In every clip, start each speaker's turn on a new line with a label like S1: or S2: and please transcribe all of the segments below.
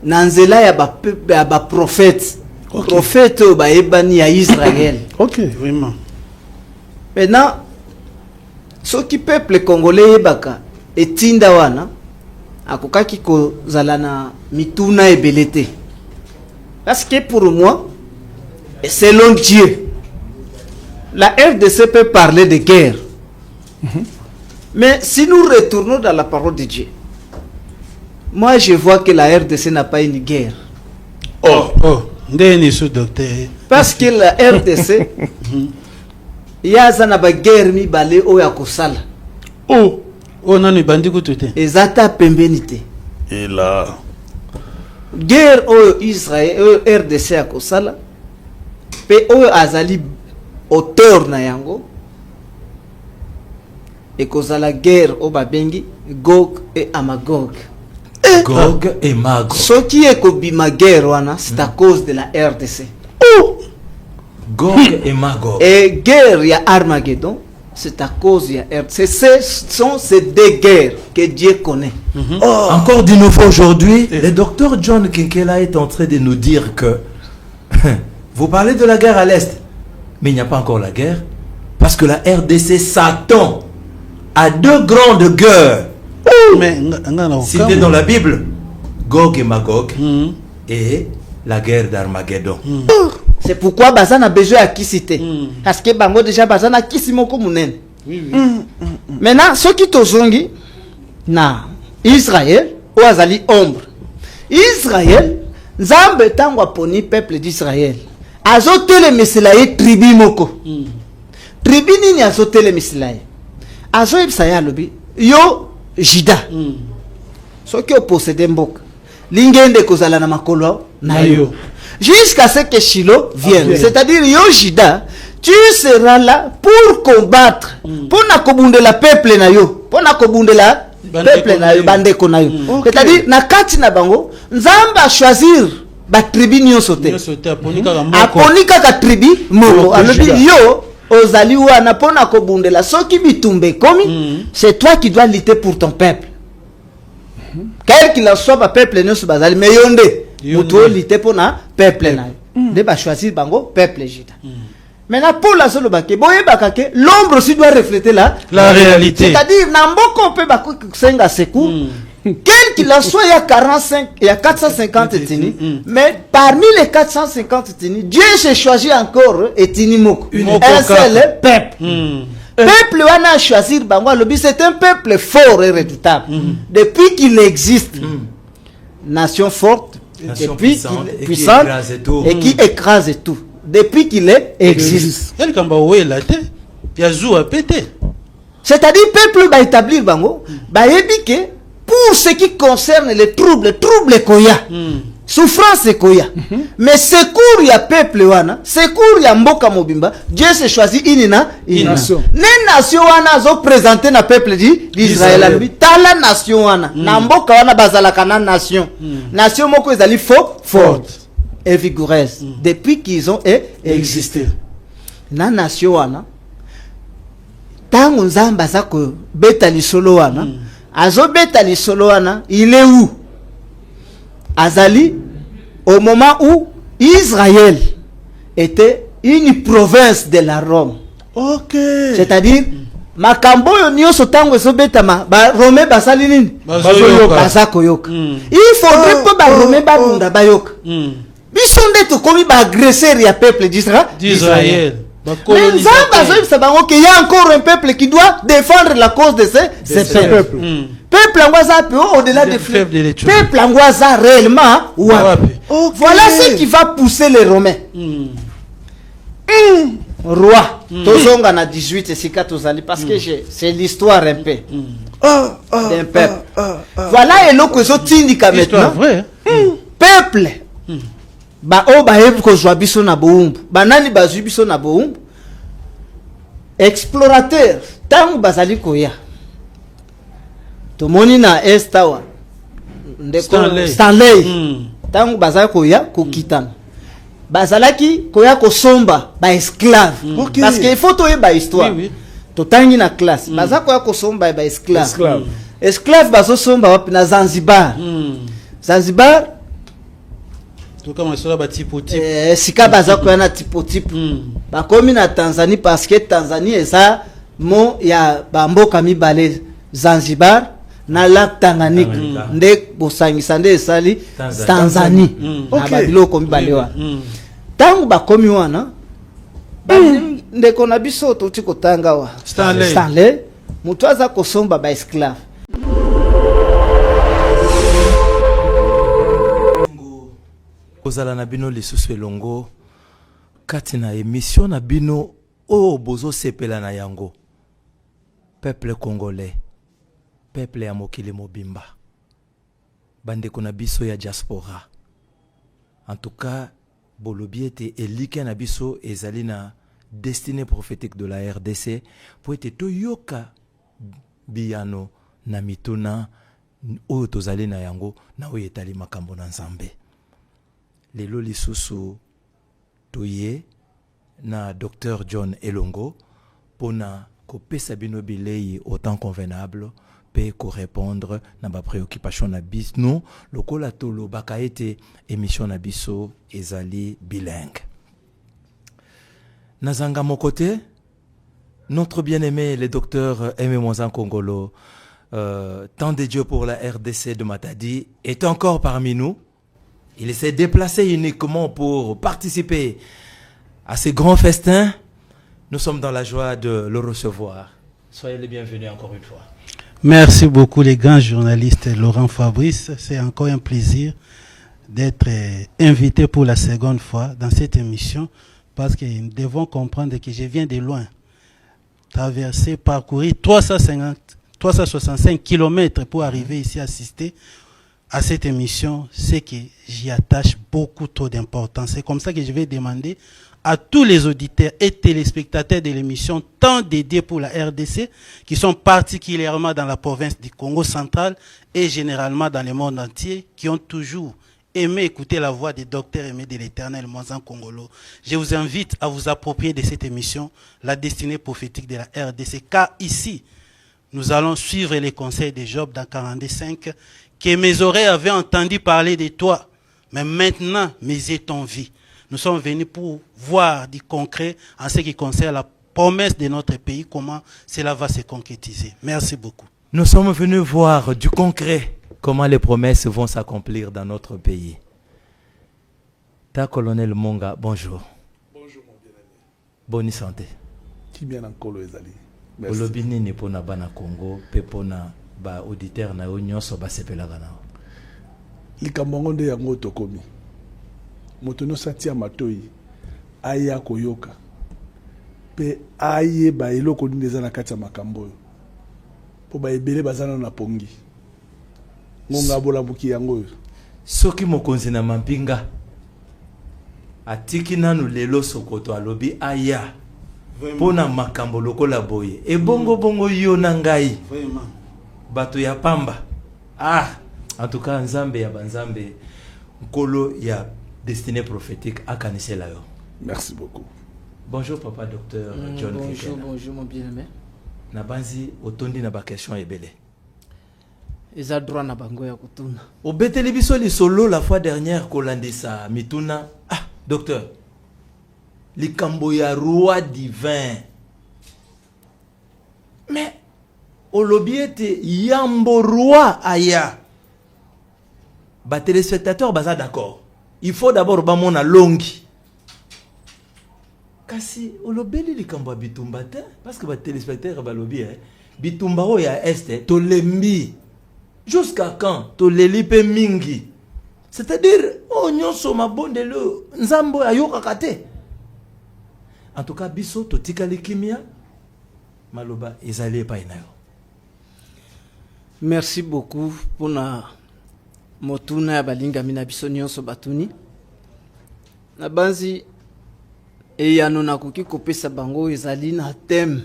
S1: nanzela ya ba prophète. Prophète ba ebani ya Israël.
S2: OK, vraiment.
S1: Maintenant ce qui peuple congolais ebaka etinda wana akokaki kozala na mituna ebelete. Parce que pour moi, selon Dieu, la RDC peut parler de guerre. Mais si nous retournons dans la parole de Dieu, moi je vois que la RDC n'a pas une guerre. Parce que la RDC, il y a une guerre mi balé o ya kosala.
S2: Nani bandi kutute.
S1: Ezata pembenité.
S2: Et là
S1: Guerre au Israël RDC a kosala. Pe o azali auteur na yango. Et kozala guerre au babengi Gog et Amagog.
S3: Gog et Magog.
S1: Ce qui est kobima guerre wana, c'est à cause de la RDC.
S3: Gog et Magog.
S1: Et guerre ya Armageddon, c'est à cause de la RDC. Ce sont ces deux guerres que Dieu connaît.
S3: Encore de nouveau aujourd'hui, le docteur John Kinkela est en train de nous dire que vous parlez de la guerre à l'Est, mais il n'y a pas encore la guerre, parce que la RDC s'attend à deux grandes guerres. Citées dans la Bible, Gog et Magog et la guerre d'Armageddon.
S1: C'est pourquoi Bazan a besoin à qui citer. Parce que Bango déjà Bazan a qui simoko mounen. Maintenant, ceux qui tozongi na Israël ou azali ombre. Israël, Nzambe tango aponi peuple d'Israël. Azotele mesilaye tribi moko. Tribi nini azotele mesilaye. Azo ibsaya lobi yo Jida. Ce qui possède Mboka. Lingende kozala na makolo na yo. Jusqu'à ce que Shiloh vienne. C'est-à-dire yo Jida, tu seras là pour combattre. Pour na kobunde la peuple na yo. Pour na kobunde la peuple na yo bandeko na yo. C'est-à-dire na kati na bango, Nzamba a choisir ba tribu nyonso te. Aponika ka tribu moko. Alobi yo ozali wana pona kobundela soki bitumbe komi, c'est toi qui dois lutter pour ton peuple. Quel qu'il en soit ba peuple nyonso bazali mais yonde muto lutter pona peuple na yo. De ba choisir bango peuple Juda. Maintenant pour la solo bake boye bakake l'ombre aussi doit refléter la
S2: réalité.
S1: C'est-à-dire na mboko pe ba senga secours. Quel qu'il en soit, il y a 45, il y a 450 ethnies, mais parmi les 450 ethnies, Dieu s'est choisi encore ethnie moko. Un seul peuple. Peuple wana a choisi bango lobi, c'est un peuple fort et redoutable. Depuis qu'il existe, nation forte,
S3: nation
S1: depuis puissante et qui écrase tout. Depuis qu'il existe. C'est-à-dire peuple va établir bango, va ébiquer. Pour ce qui concerne les troubles koya, souffrance koya, mais secours ya peuple wana, secours ya mboka mobimba, Dieu s'est choisi une nation. Ne nation wana zo présenter na peuple d'Israël. Tala nation wana, na mboka wana bazalaka na nation. Nation moko ezali forte et vigoureuse depuis qu'ils ont existé. Na nation wana, tango Nzamba za ko beta lisolo wana. Azobeta li soloana, il est où? Azali, au moment où Israël était une province de la Rome.
S2: OK.
S1: C'est-à-dire, makambo yo nyoso tango ezobeta ba Rome basali nini? Bazakoyoka. Il faudrait que ba Rome babunda bayoka. Biso ndeto komi ba agresseur ya peuple d'Israël. Mais il y a encore un peuple qui doit défendre la cause de ces peuples. Peuple angoisa au-delà des fleuves de l'Éthiopie. Peuple angoisa réellement. Voilà ce qui va pousser les Romains. Roi. Tozonga na 18 et sika tozali parce que c'est l'histoire un peu. D'un peuple. Voilà et l'autre tindika maintenant. Peuple. Ba o ba hebu ko zwa biso na boumbu banani bazwi biso na boumbu explorateur tangu bazali koya to moni na estawa ndeko Stanley tangu bazali koya ko kitana bazalaki koya ko somba ba esclave parce que il faut toye ba histoire to tangi na classe bazali koya ko somba ba esclave bazo somba wapi na Zanzibar. Zanzibar
S2: tout comme ça ba type type
S1: sika baza ko na type type ba komi na Tanzanie parce que Tanzanie eza mo ya bamboka mibale Zanzibar na lac Tanganyika nde bosangisa nde esali Tanzanie na babiloko mibale wa tangu ba komi wana ndeko na biso toti kotanga wa Stanley mutu aza kosomba ba esclave
S3: kozala na bino lisusu elongo kati na émission na bino o bozo sepela na yango peuple congolais peuple ya mokili mobimba bandeko na biso ya diaspora en tout cas bolobi ete elike na biso ezali na destinée prophétique de la RDC po ete toyoka biyano na mituna oyo tozali na yango na oyo etali makambo na Nzambe. Lelo lisusu toye na Dr John Elongo pona kopesa bino bilei autant convenable pe ko répondre na ba préoccupation na bisno lokola tolo baka ete émission na biso ezali bilingue. Nazanga mon côté notre bien-aimé le docteur Aimé Monzan Kongolo tant de Dieu pour la RDC de Matadi est encore parmi nous. Il s'est déplacé uniquement pour participer à ces grands festins. Nous sommes dans la joie de le recevoir. Soyez les bienvenus encore une fois.
S2: Merci beaucoup les grands journalistes Laurent Fabrice. C'est encore un plaisir d'être invité pour la seconde fois dans cette émission parce que nous devons comprendre que je viens de loin. Traverser, parcourir 365 km pour arriver ici assister à cette émission, c'est que j'y attache beaucoup trop d'importance. C'est comme ça que je vais demander à tous les auditeurs et téléspectateurs de l'émission, tant dédiés pour la RDC, qui sont particulièrement dans la province du Congo central et généralement dans le monde entier, qui ont toujours aimé écouter la voix du docteur Aimé de l'Éternel Monzan Kongolo. Je vous invite à vous approprier de cette émission, la destinée prophétique de la RDC, car ici, nous allons suivre les conseils de Job dans 45, que mes oreilles avaient entendu parler de toi, mais maintenant mes yeux t'ont vu. Nous sommes venus pour voir du concret en ce qui concerne la promesse de notre pays, comment cela va se concrétiser. Merci beaucoup.
S3: Nous sommes venus voir du concret, comment les promesses vont s'accomplir dans notre pays. Ta colonel Monga, bonjour.
S4: Bonjour mon bien-aimé.
S3: Bonne santé.
S4: Qui bien encore ezali.
S3: Merci. Olobini ni pona bana Congo, pe pona ba auditeur na yo nyonso ba sepelaka na.
S4: Likambo nde yango tokomi. Moto no satia matoi aya koyoka. Pe aye ba eloko nini eza na kati ya makambo oyo. Po ba ebele bazana na pongi. Ngonga bola buki yango oyo.
S3: Soki mokonzi na mampinga atiki nanu lelo sokoto alobi aya pona makambo lokola boye ebongo bongo yo na ngai bato ya pamba en tout cas nzambe ya banzambe nkolo ya destinée prophétique akanisela yo.
S4: Merci beaucoup.
S3: Bonjour papa docteur John Kekela.
S1: Bonjour mon bien-aimé.
S3: Na banzi otondi na ba question ebele.
S1: Eza droit na bango ya kutuna.
S3: Obeteli biso li solo la fois dernière kolandisa mituna. Docteur, likambo ya roi divin. Mais olobi ete yambo roi aya. Ba téléspectateurs baza d'accord. Il faut d'abord ba mona longi. Kasi olobeli likambo bitumba te parce que ba téléspectateurs ba lobi bitumba o ya este to lembi. Jusqu'à quand to lelipe mingi. C'est-à-dire, oh nyonso mabonde le nzambo ayoka kate. En tout cas, biso to tikali kimia maloba ezali pa inayo.
S1: Merci beaucoup pour na motuna ya balinga mina biso nyonso batuni. Na banzi e yano nakoki kopesa bango ezali na thème.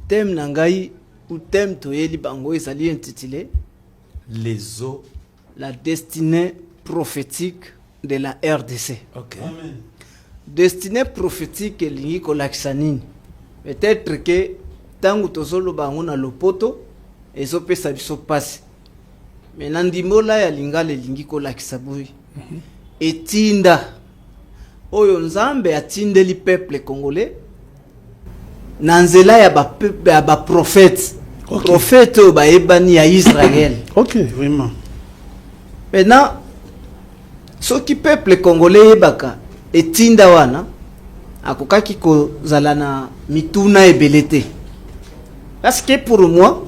S1: Thème na ngai ou thème to yeli bango ezali intitulé
S3: les eaux,
S1: la destinée prophétique de la RDC.
S3: Ok.
S2: Amen.
S1: Destinée prophétique lingi kolakisa nini? Peut-être que tangu tozolo bango na lopoto ezopesa biso pasi. Mais na ndimbola ya lingala lingi kolakisa boyi. etinda oyo nzambe atindeli peuple congolais na nzela ya ba prophète.
S4: Ok.
S1: Prophète oyo bayebani ya Israël.
S4: Ok.
S2: Vraiment.
S1: Maintenant soki peuple congolais yebaka etinda wana akokaki kozala na mituna ebele te. Parce que pour moi,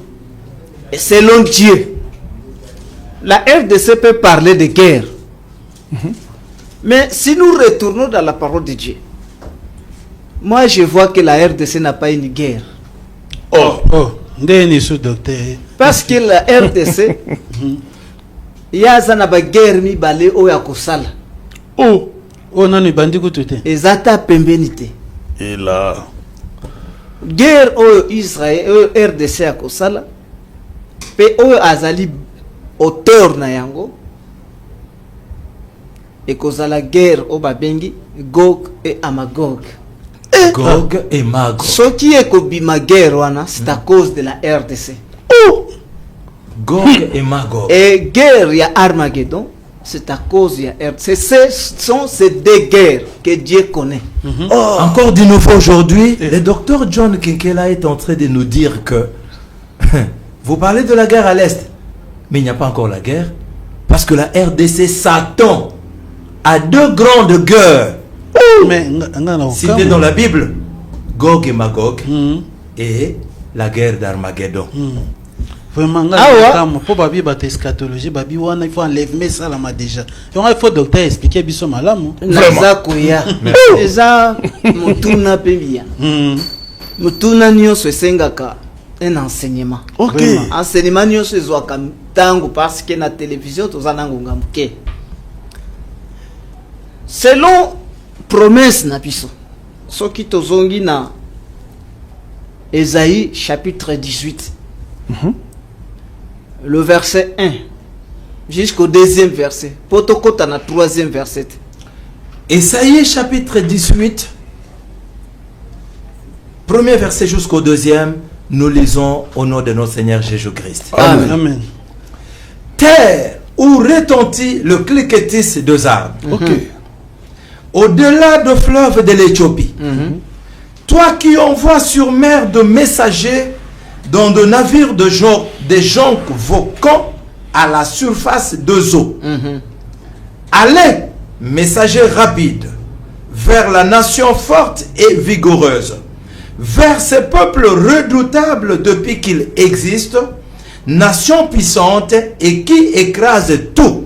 S1: selon Dieu, la RDC peut parler de guerre. Mais si nous retournons dans la parole de Dieu, moi je vois que la RDC n'a pas une guerre.
S2: Oh, ndeni sous docteur.
S1: Parce que la RDC, il y a une guerre mibale oyo akosala.
S4: Oh.
S2: Nanu bandi kutute.
S1: Ezata pembenité.
S4: Et là.
S1: Guerre oyo Israël oyo RDC akosala. Pe oyo azali auteur na yango. Et kozala guerre o babengi Gog et Magog.
S3: Gog et Magog.
S1: Ce qui est kobima guerre wana, c'est à cause de la RDC.
S3: Gog et Magog.
S1: Et guerre ya Armageddon, c'est à cause de la RDC. Ce sont ces deux guerres que Dieu connaît.
S3: Encore de nouveau aujourd'hui, le docteur John Kinkela est en train de nous dire que vous parlez de la guerre à l'Est, mais il n'y a pas encore la guerre, parce que la RDC s'attend à deux grandes guerres
S2: Mais
S3: citées dans la Bible, Gog et Magog, et la guerre d'Armageddon.
S2: Vraiment,
S1: Ah
S2: pour babi bat eschatologie, babi wana il faut enlever ça là déjà. Il faut docteur expliquer biso malamu.
S1: Naza koya. Eza mutuna pembia. Mutuna nyonso esengaka un enseignement.
S4: Ok.
S1: Enseignement nyonso ezwaka tango parce que na télévision tozana ngonga muke. Selon promesse na biso. Soki tozongi na Ésaïe chapitre 18. Le verset 1 jusqu'au deuxième verset. Potokota na troisième verset.
S3: Ésaïe chapitre 18, premier verset jusqu'au deuxième, nous lisons au nom de notre Seigneur Jésus-Christ.
S1: Amen.
S2: Amen.
S3: Terre où retentit le cliquetis des arbres,
S4: Ok.
S3: au-delà du fleuve de l'Éthiopie, toi qui envoies sur mer de messagers dans de navires de jonques voquant à la surface des eaux. Allez, messagers rapides, vers la nation forte et vigoureuse, vers ce peuple redoutable depuis qu'il existe, nation puissante et qui écrase tout,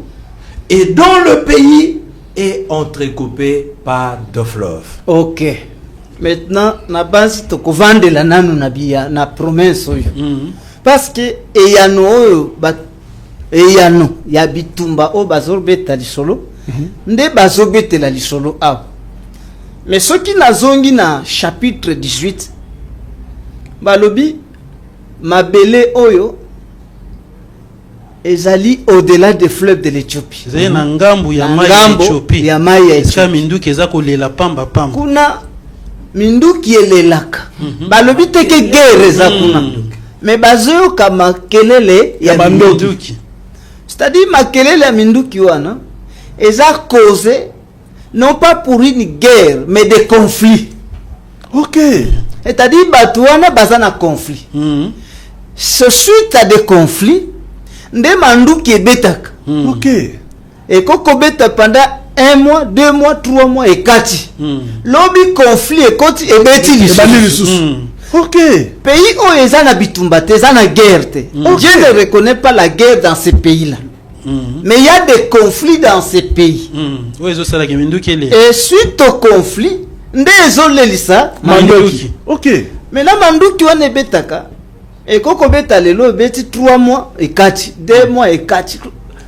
S3: et dont le pays est entrecoupé par deux fleuves.
S1: Ok. Maintenant, na base to kovande la nanu na biya na promesse oyo. Parce que eyano oyo ba eyano ya bitumba o bazobeta lisolo. Nde bazobeta lisolo aw. Mais ce qui nazongi na chapitre 18 balobi mabele oyo ezali au-delà des fleuves de l'Éthiopie.
S2: Zé na ngambu ya
S1: Na
S2: mai ya
S1: ngambo
S2: Éthiopie.
S1: ya mai ya
S2: Eska
S1: Éthiopie.
S2: minduki eza kolela pamba pamba.
S1: Kuna minduki elelaka balobi teke guerre eza kuna mais bazoyoka makelele ya minduki.
S2: Minduki.
S1: C'est-à-dire makelele ya minduki wana eza causé non pas pour une guerre mais des conflits.
S4: Ok.
S1: C'est-à-dire bato wana baza na conflit. Ce suite à des conflits nde manduki ebetaka.
S4: Ok.
S1: Et koko beta pendant 1 mois, 2 mois, 3 mois et 4. Lobby conflit et koti et beti lisusu.
S4: Ok.
S1: Pays où ils ont bitumba te, ils ont guerre te. Dieu ne reconnaît pas la guerre dans ces pays-là. Mais il y a des conflits dans ces pays.
S2: Oui, ça la minduki ele.
S1: Et suite au conflit, nde ezolelisa mandoki.
S4: Ok.
S1: Mais là mandoki wana betaka. Et koko beta lelo beti 3 mois et 4, 2 mois et 4.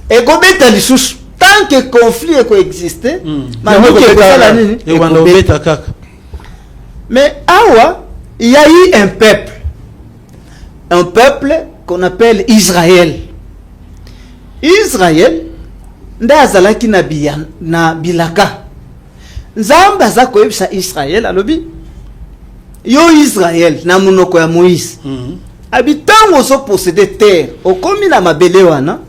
S1: Et ko beta lisusu. Tant que conflit existe, mandoki ekosala nini?
S2: Et wanda obeta kaka.
S1: Mais awa, il y a eu un peuple. Un peuple qu'on appelle Israël. Israël, nda azalaki na bilaka. Nzamba aza koyebisa Israël alobi. Yo Israël na munoko ya Moïse. Habitant ozo posséder terre, okomi na mabele wana.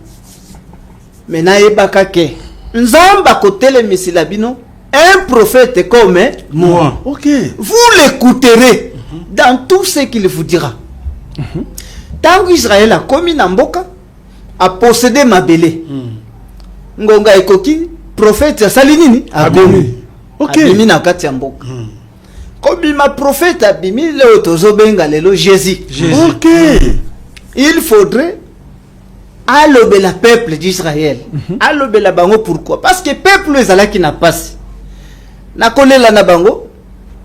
S1: Mais na yebaka ke Nzamba kotele misila bino un prophète comme moi.
S4: Ok.
S1: Vous l'écouterez dans tout ce qu'il vous dira. Tant qu'Israël a commis Namboka, a possédé Mabélé. Ngonga ekoki, prophète Salinini a commis.
S4: Ok.
S1: Abimi na kati ya mboka. Comme ma prophète abimi le otozobenga lelo Jésus.
S4: Ok.
S1: Il faudrait allober la peuple d'Israël. Allober la bango pourquoi? Parce que peuple ezalaki na passe. Na kolela na bango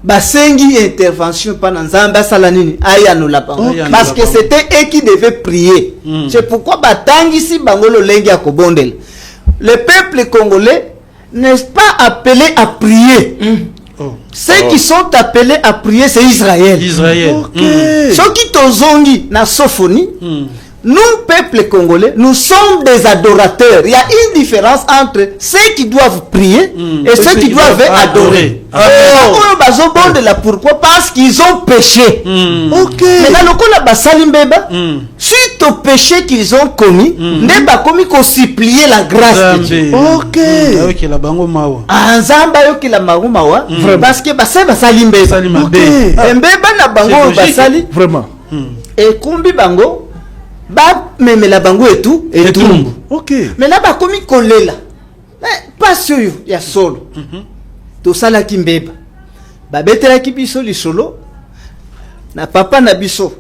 S1: basengi intervention pendant Nzamba salanini ayano la bango. Parce que c'était eux qui devaient prier. C'est pourquoi batangisi bango lo lengi ya kobondela. Le peuple congolais n'est pas appelé à prier. Ceux qui sont appelés à prier, c'est Israël. Ceux qui tozongi na sophonie, nous, peuple congolais, nous sommes des adorateurs. Il y a une différence entre ceux qui doivent prier et ceux qui doivent adorer. Pourquoi? Parce qu'ils ont péché.
S4: Ok.
S1: Maintenant, suite au péché qu'ils ont commis, n'est pas commis qu'on supplier la grâce de Dieu.
S4: Ok.
S1: Anzamba yo ki la mawa parce que basa basali mbeba. Mbeba na bango basali
S4: vraiment.
S1: Et kumbi bango ba memela bango etu etumbu.
S4: Ok.
S1: Mais là ba komi kolela. Pas sûr ya solo. To sala ki mbeba. Ba betela ki biso li solo. Na papa na biso.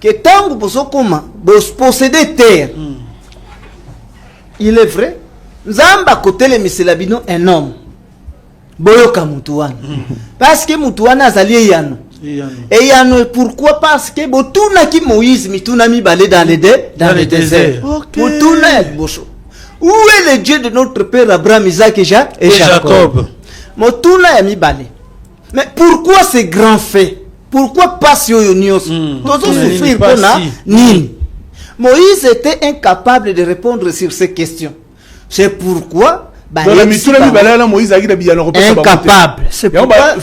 S1: Que tangu boso koma bos posséder terre. Il est vrai. Nzamba kotele miselabino un homme. Boyoka mutuana. Parce que mutuana azali yano. Et yano pourquoi? Parce que botuna ki Moïse mituna mi balé dans le désert. Mutuna boso. Où est le Dieu de notre père Abraham, Isaac et Jacob? Mutuna ya mi balé. Mais pourquoi ces grands faits? Pourquoi pas si oyonios? Tozo souffrir pona nini? Moïse était incapable de répondre sur ces questions. C'est pourquoi incapable. C'est pourquoi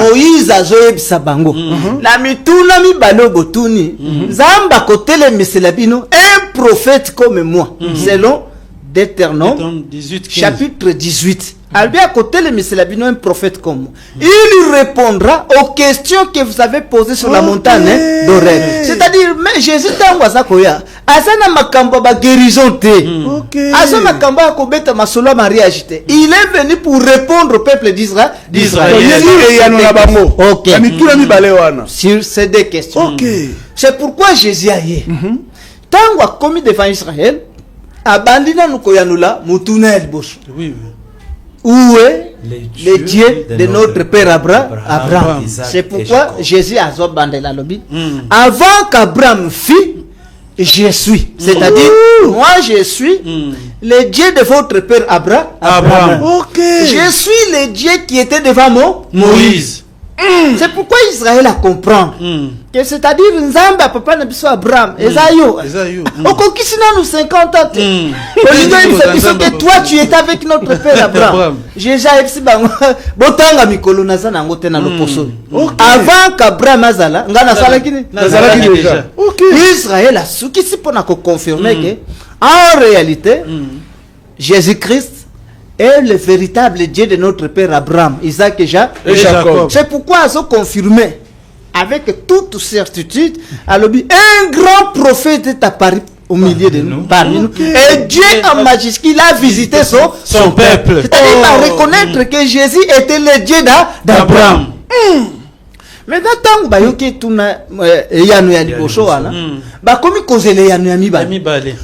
S1: Moïse a zoé sabango. La mituna mi balo botuni. Zamba kotele meselabino un prophète comme moi. Selon Deutéronome chapitre 18. Albia à côté le Messelabino, un prophète comme moi. Il répondra aux questions que vous avez posées sur la montagne d'Oreb. C'est-à-dire, mais Jésus t'a koya. Asana makambo ba guérison te. Asana makambo ba kobeta masolo mariage te. Il est venu pour répondre au peuple d'Israël. Ok. Sur ces deux questions. C'est pourquoi Jésus a dit. Tant a commis devant Israël, abandina nous koyanula mutunel bosh. Oui. Où est le Dieu de notre père Abraham? C'est pourquoi Jésus a bandé la lobby. Avant qu'Abraham fît, je suis. C'est-à-dire, moi je suis le Dieu de votre père Abraham. Je suis le Dieu qui était devant Moïse. C'est pourquoi Israël a compris que c'est-à-dire Nzamba papa na biso Abraham Esayo okokisina nous 50 ans que toi tu étais avec notre père Abraham. J'ai déjà epsi bango botanga mikolo na za nango te na loposo avant qu'Abraham azala ngana sala kini déjà. Israël a sukisi pona ko confirmer que en réalité Jésus-Christ est le véritable Dieu de notre père Abraham, Isaac et Jacob. C'est pourquoi ils ont confirmé avec toute certitude un grand prophète est apparu au milieu de nous, parmi nous. Et Dieu en majuscule a visité son peuple. C'est-à-dire qu'il va reconnaître que Jésus était le Dieu d'Abraham. Maintenant, tant que tu as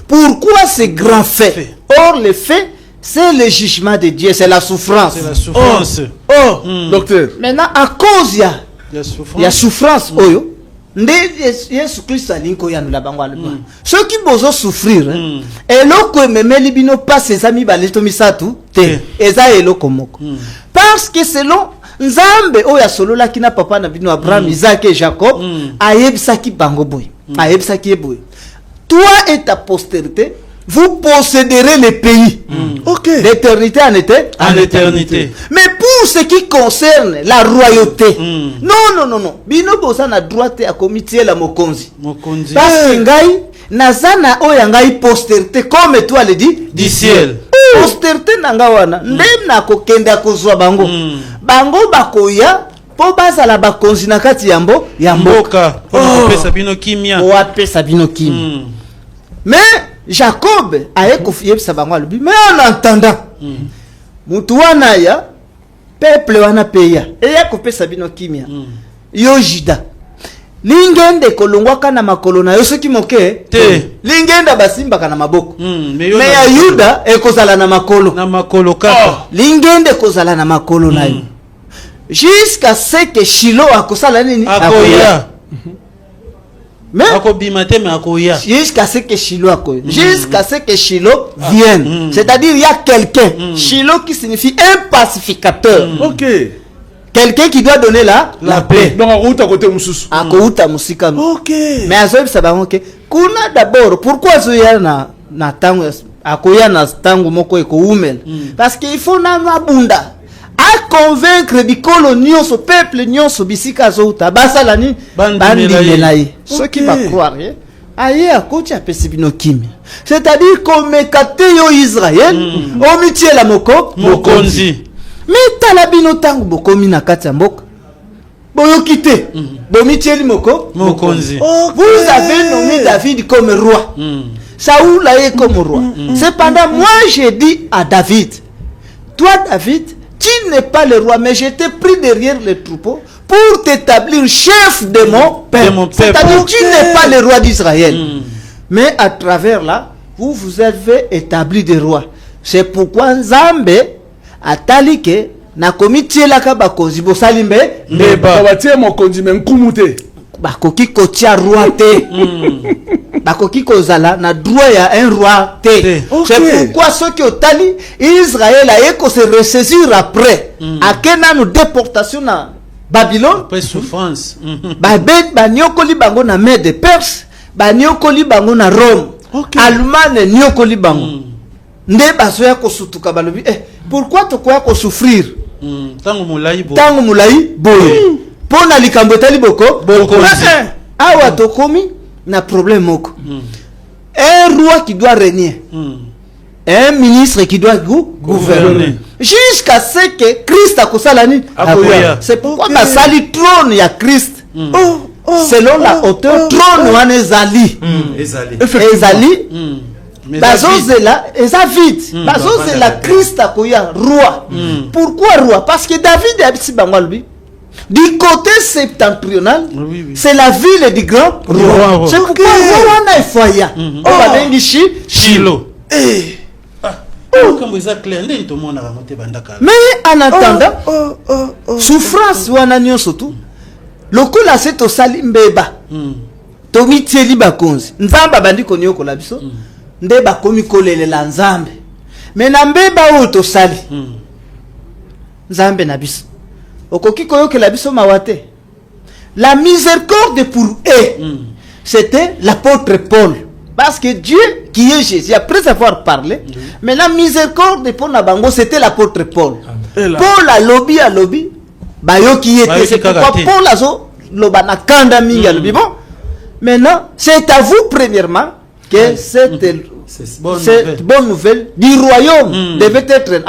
S1: pourquoi ces grands faits? Or, les faits, c'est le jugement de Dieu, c'est la souffrance.
S4: Docteur.
S1: Maintenant, à cause il y a souffrance, ceux qui vont souffrir, et l'oko me libino pas ses amis baletomisatu te, eza eloko moko. Parce que selon Nzambe oya solo la kina papa na bino Abraham, Isaac et Jacob, ayebisaki bango boy, ayebisaki eboy. Toi et ta postérité, vous posséderez les pays. D'éternité en éternité. Mais pour ce qui concerne la royauté, non. Bino bosa na droite à comité la mokonzi. Parce que ngai nazana oya ngai postérité comme toi le dit
S2: du ciel.
S1: postérité nanga wana ndem na kokenda kozwa bango bango bakoya po bazala bakonzi na kati ya mboka
S2: pesa bino kimia
S1: wapesa bino kimia mais Jacob aye kofiyebisa bango alobi mais en attendant mutu wana ya peuple wana peya eya kopesa bino kimia yo Juda lingende kolongwaka na makolo na yo soki moke
S2: te
S1: lingenda basimbaka na maboko
S2: mais
S1: ya Yuda ekozala na makolo
S2: kaka
S1: lingende kozala na makolo na yo jusqu'à ce que Shilo akosala nini
S2: akoya
S1: mais
S2: akobima te mais akoya
S1: jusqu'à ce que Shilo akoya jusqu'à ce que Shilo vienne c'est-à-dire il y a quelqu'un Shilo qui signifie un pacificateur
S4: OK.
S1: Quelqu'un qui doit donner la paix.
S4: Donc à route à côté mususu.
S1: À kouta musika.
S4: OK.
S1: Mais azob sabango ke kuna d'abord pourquoi zoya na tango akoya na tango moko eko umel parce qu'il faut na bunda à convaincre bikolo nyonso peuple nyonso bisika zouta basala ni bandimelaye ceux qui va croire aye akocha pesibino kimi c'est-à-dire comme kate yo Israël omitié la mokonzi mais talabino tango bokomi na kati ya mboka boyoki te bomitieli mokonzi vous avez nommé David comme roi Saoul a été comme roi cependant moi j'ai dit à David toi David tu n'es pas le roi mais je t'ai pris derrière les troupeaux pour t'établir chef de mon peuple c'est-à-dire tu n'es pas le roi d'Israël mais à travers là vous avez établi des rois c'est pourquoi Nzambe atalike na komitié la ka bakonzi bosalimbe
S4: ba batie mokonzi menkumute
S1: bakoki kotia roi te bakoki kozala na droit ya un roi te c'est pourquoi ceux qui otali Israël a ko se ressaisir après akena nous déportation na Babylone
S2: après souffrance
S1: ba nyokoli bango na main de Perse ba nyokoli bango na Rome Allemagne nyokoli bango nde basoya kosutuka balobi pourquoi tokoya ko souffrir
S2: tango mulai
S1: boye pona likambo tali boko awa tokomi na problème moko un roi qui doit régner un ministre qui doit gouverner jusqu'à ce que Christ akosala ni akoya c'est pourquoi basali trône ya Christ selon la hauteur trône wana ezali bazozela eza vite bazozela Christ akoya roi pourquoi roi parce que David abisi bango lui du côté septentrional c'est la ville du grand roi c'est pourquoi roi wana efoya on va bengi Shilo mais en attendant souffrance wana nyonso tu lokola se tosali mbeba tomitieli bakonzi nzamba bandi konyokola biso nde bakomi kolelela Nzambe mais na mbeba oyo tosali Nzambe na biso okoki koyokela biso mawate la miséricorde pour eux c'était l'apôtre Paul parce que Dieu qui est Jésus après avoir parlé mais la miséricorde pour na bango c'était l'apôtre Paul Paul alobi bayoki était c'est pourquoi Paul azo loba na kanda mingi alobi bon maintenant c'est à vous premièrement que cette bonne nouvelle du royaume devait être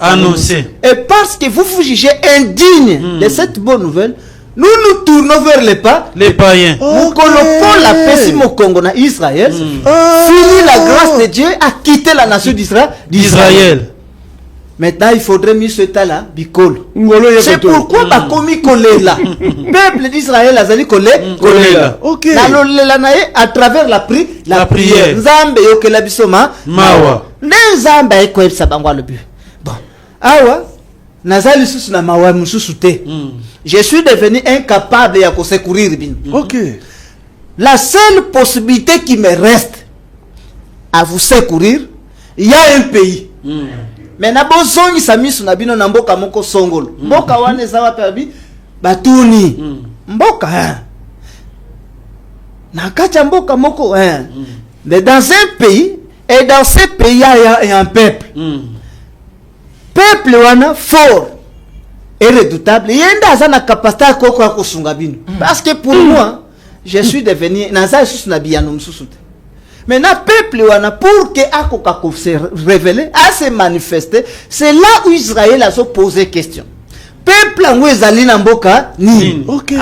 S1: annoncée. Et parce que vous jugez indigne de cette bonne nouvelle, nous nous tournons vers les païens. Nous connaissons la paix au Congo, na Israël. Fini la grâce de Dieu à quitter la nation d'Israël. Maintenant, il faudrait mieux ce temps-là, bicole. C'est pourquoi ma commis kolela. Peuple d'Israël a zali kolela. Ok. À travers la prière. Nzambe yokela bisoma mawa. Nzambe eko sabangwa le but. Bon. Awa nazali susu na mawa mususu te. Je suis devenu incapable ya ko secourir bin.
S4: Ok.
S1: La seule possibilité qui me reste à vous secourir, il y a un pays. Mais na bozongi samisu na bino na mboka moko songolo mboka wane za wapi abi batuni mboka na kacha mboka moko mais dans un pays et dans ce pays il y a un peuple peuple wana fort et redoutable yenda za na capacité koko ya kosunga bino parce que pour moi je suis devenu na za susu na biyano mususu Maintenant, peuple, pour que Akoka se révéler, à se manifester, c'est là où Israël a posé question. Peuple, en Wezali Namboka, ni.
S4: Ok.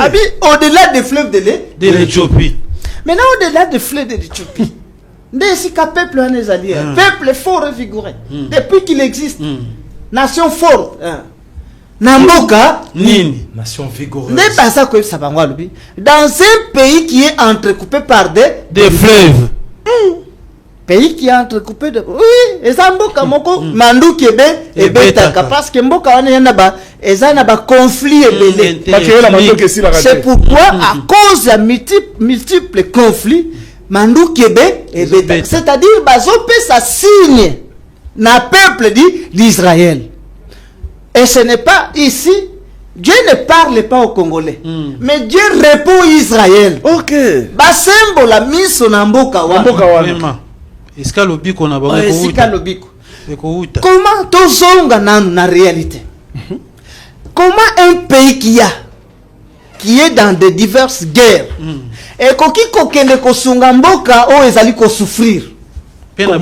S1: Au-delà des fleuves de
S2: l'Éthiopie.
S1: Maintenant, au-delà des fleuves de l'Éthiopie, peuple en Ezali, peuple fort et vigoureux, depuis qu'il existe, nation forte, Namboka,
S2: Nini.
S3: Nation vigoureuse.
S1: Dans un pays qui est entrecoupé par
S2: des fleuves.
S1: Pays qui est entrecoupé de... Oui, et ça mboka moko mandu kebe et betaka parce que mboka wana yana ba conflit et belé. C'est pourquoi à cause de multiples conflits mandu kebe et betaka. C'est-à-dire bazope sa signe na peuple d'Israël. Et ce n'est pas ici, Dieu ne parle pas aux Congolais, mais Dieu répond à Israël.
S4: Ok.
S1: Basembo la miso na mboka wana. Comment tozonga na réalité? Comment un pays qui est dans de diverses guerres et koki kokende kosunga mboka o ezali ko souffrir? C'est-à-dire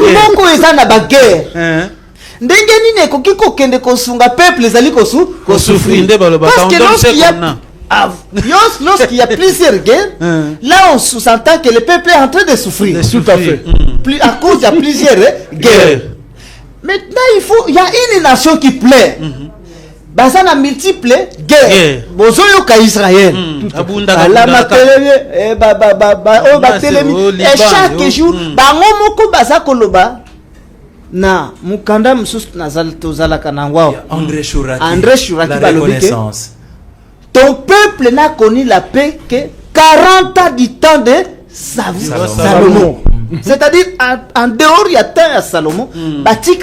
S1: moko eza na ba guerre. Ndenge nini koki kokende kosunga peuple ezali ko souffrir? Parce que lorsqu'il y a plusieurs guerres, là on sous-entend que le peuple est en train de souffrir.
S4: Tout à fait.
S1: À cause de plusieurs guerres. Maintenant, il y a une nation qui plaît. Bazana multiples guerres. Bozoyo ka Israël. Et chaque jour, bangomoko bazakoloba na mukanda msusu nazal tozala kanangwa.
S3: André Chouraki.
S1: La reconnaissance. Ton peuple n'a connu la paix que 40 ans du temps de Salomon. C'est-à-dire, en dehors, il y a temps à Salomon. C'est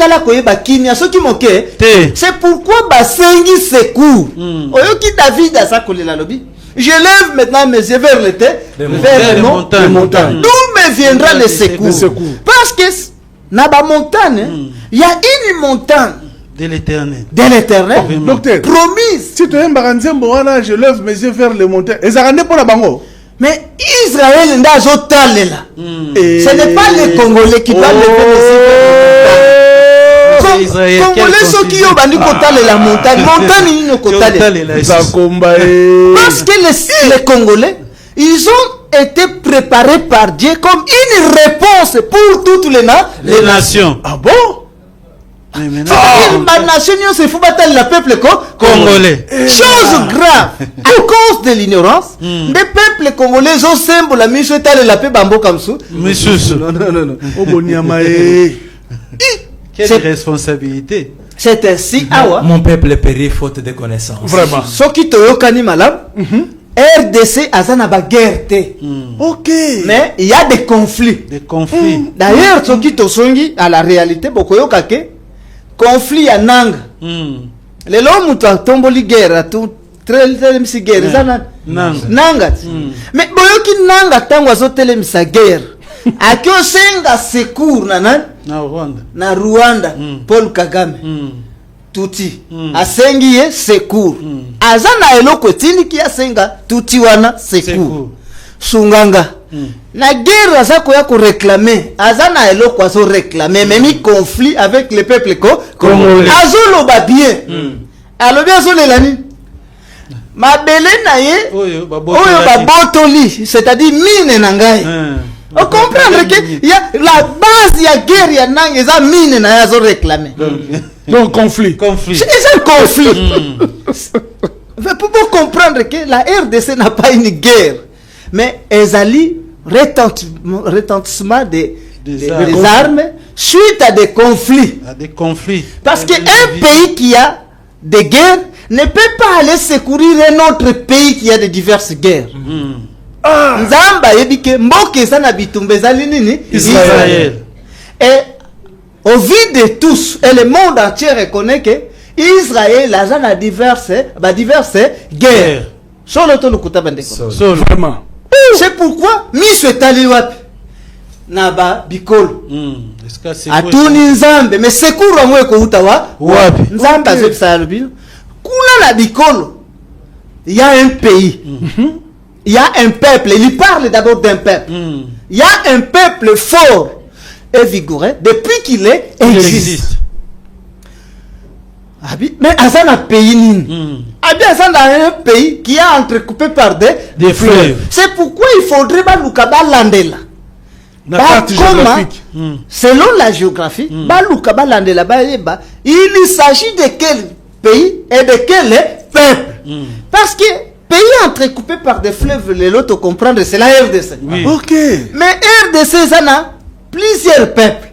S1: pourquoi Basengi secours. Oyoki David a sa collé la lobby. Je lève maintenant mes yeux vers l'été, vers les montagnes. D'où me viendra le secours? Parce que, dans la montagne, il y a une montagne.
S2: De l'éternel.
S4: Docteur,
S1: promise.
S4: Si tu es un je lève mes yeux vers les montagnes. Et ça pour la bango.
S1: Mais Israël n'a pas là. Ce n'est pas les Congolais qui doivent lever les yeux. Congolais ceux qui ont bandu la montagne. Parce que les Congolais, ils ont été préparés par Dieu comme une réponse pour toutes les nations.
S4: Ah bon?
S1: La nation se fout battre le peuple congolais. Chose grave. À cause de l'ignorance, les peuples congolais ont symbole la mission et la paix bambo comme ça.
S2: Non. Quelle responsabilité.
S1: C'est ainsi.
S3: Mon peuple périt faute de connaissances.
S4: Vraiment.
S1: Ce qui te yokani malam. RDC azana ba guerre.
S4: Ok.
S1: Mais il y a des conflits. D'ailleurs, ce qui te songi à la réalité, beaucoup yokake. Conflit à Nanga. Les hommes ont tombé guerre, tout très guerre. Nanga. Mais boyoki Nanga tango azotele misa guerre. Akio senga secours na Rwanda. Paul Kagame. Tuti. Asengiye secours. Azana eloko tini ki asenga tuti wana secours. Sunganga. La guerre azako ya ko réclamer azana eloko azo réclamer même conflit avec le peuple congolais azo ba bien alobi azo lelani mabele na ye oyo ba botoli c'est-à-dire mine na ngai on comprendre que y a la base ya guerre ya nanga eza mine na azo réclamer
S4: donc conflit
S1: c'est un conflit. Pour comprendre que la RDC n'a pas une guerre mais ezali retentissement des armes suite à des conflits. Parce qu'un pays qui a des guerres ne peut pas aller secourir un autre pays qui a de diverses guerres. Nzamba yebike mboke sana bitumbe zali nini Israël. Et au vu de tous et le monde entier reconnaît que Israël a diverses guerres. Solo to lukuta bandeko.
S4: Vraiment.
S1: C'est pourquoi Miss Taliwap Naba Bikolo. Atuni Nzambe, mais secours en weko utawa. Nzambe azep salubino. Kuna na Bikolo. Il y a un pays il y a un peuple, il parle d'abord d'un peuple. Il y a un peuple fort et vigoureux depuis qu'il existe. Mais Azan a pays nini. Azan a un pays qui est entrecoupé par des fleuves. C'est pourquoi il faudrait Balukaba Landela. Selon la géographie, Balukaba Landela, il s'agit de quel pays et de quel peuple. Parce que pays entrecoupé par des fleuves, l'autre comprendre, c'est la RDC.
S4: Oui. Ok.
S1: Mais RDC, ça a plusieurs peuples.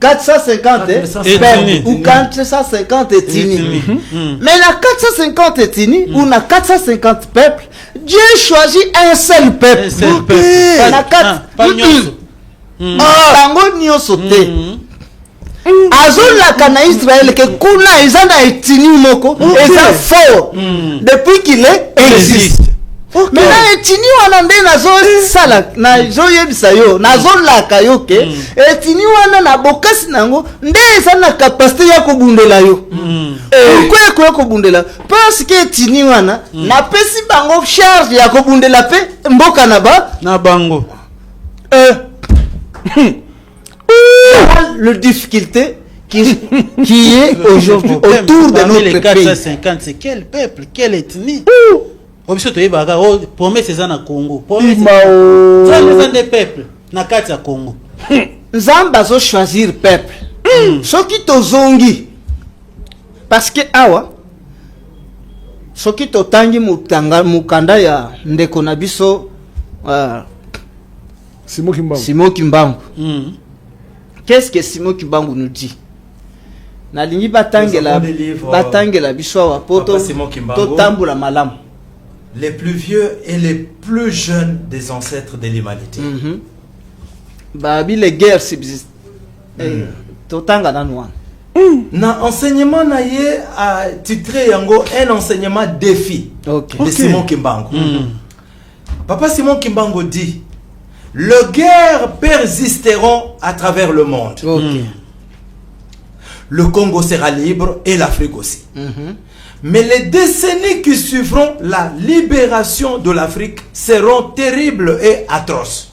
S1: 450 peuples ou 450 ethnies. Mais la 450 ethnies ou la 450 peuples, Dieu choisit un seul peuple. Tango nyoso te. Azolaka na Israël que kuna ezana ethnie moko eza fort depuis qu'il existe. Mais na ethnie wana nde nazo sala na zo yebisa yo nazo laka yo ke ethnie wana na bokasi nango nde eza na capacité ya kobundela yo. Pourquoi kobundela? Parce que ethnie wana na pesi bango charge ya kobundela pe mboka na bango. Le difficulté qui est aujourd'hui autour de notre
S2: les
S1: pays.
S2: 450, c'est quel peuple, quelle ethnie? Promesse c'est na Congo. Promesse c'est des peuples na kati Congo.
S1: Nzamba zo choisir peuple. Soki tozongi parce que awa soki totangi mukanda ya ndeko na biso Simon Kimbangu. Qu'est-ce que Simon Kimbangu nous dit? Nalingi batangela biso awa poto totambula malamu.
S3: Les plus vieux et les plus jeunes des ancêtres de l'humanité.
S1: Babi les guerres subsistent. Totanga nanwa.
S3: Na enseignement na ye a titré yango un enseignement défi de Simon Kimbangu. Papa Simon Kimbangu dit: les guerres persisteront à travers le monde. Le Congo sera libre et l'Afrique aussi. Mais les décennies qui suivront la libération de l'Afrique seront terribles et atroces.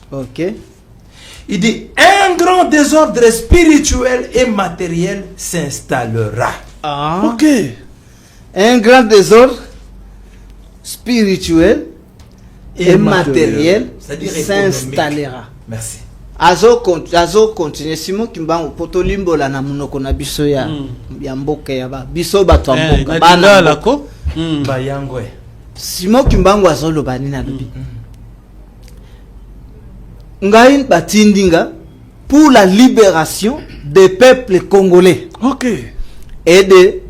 S3: Il dit: un grand désordre spirituel et matériel s'installera.
S1: Un grand désordre spirituel et matériel s'installera.
S3: Merci.
S1: Azo continue Simon Kimbangu poto limbola na munoko na biso ya mboka ya ba biso bato mboka
S2: bana lako
S3: bayangwe.
S1: Simon Kimbangu azolo bani na lobi ngai batindinga pour la libération des peuples congolais et de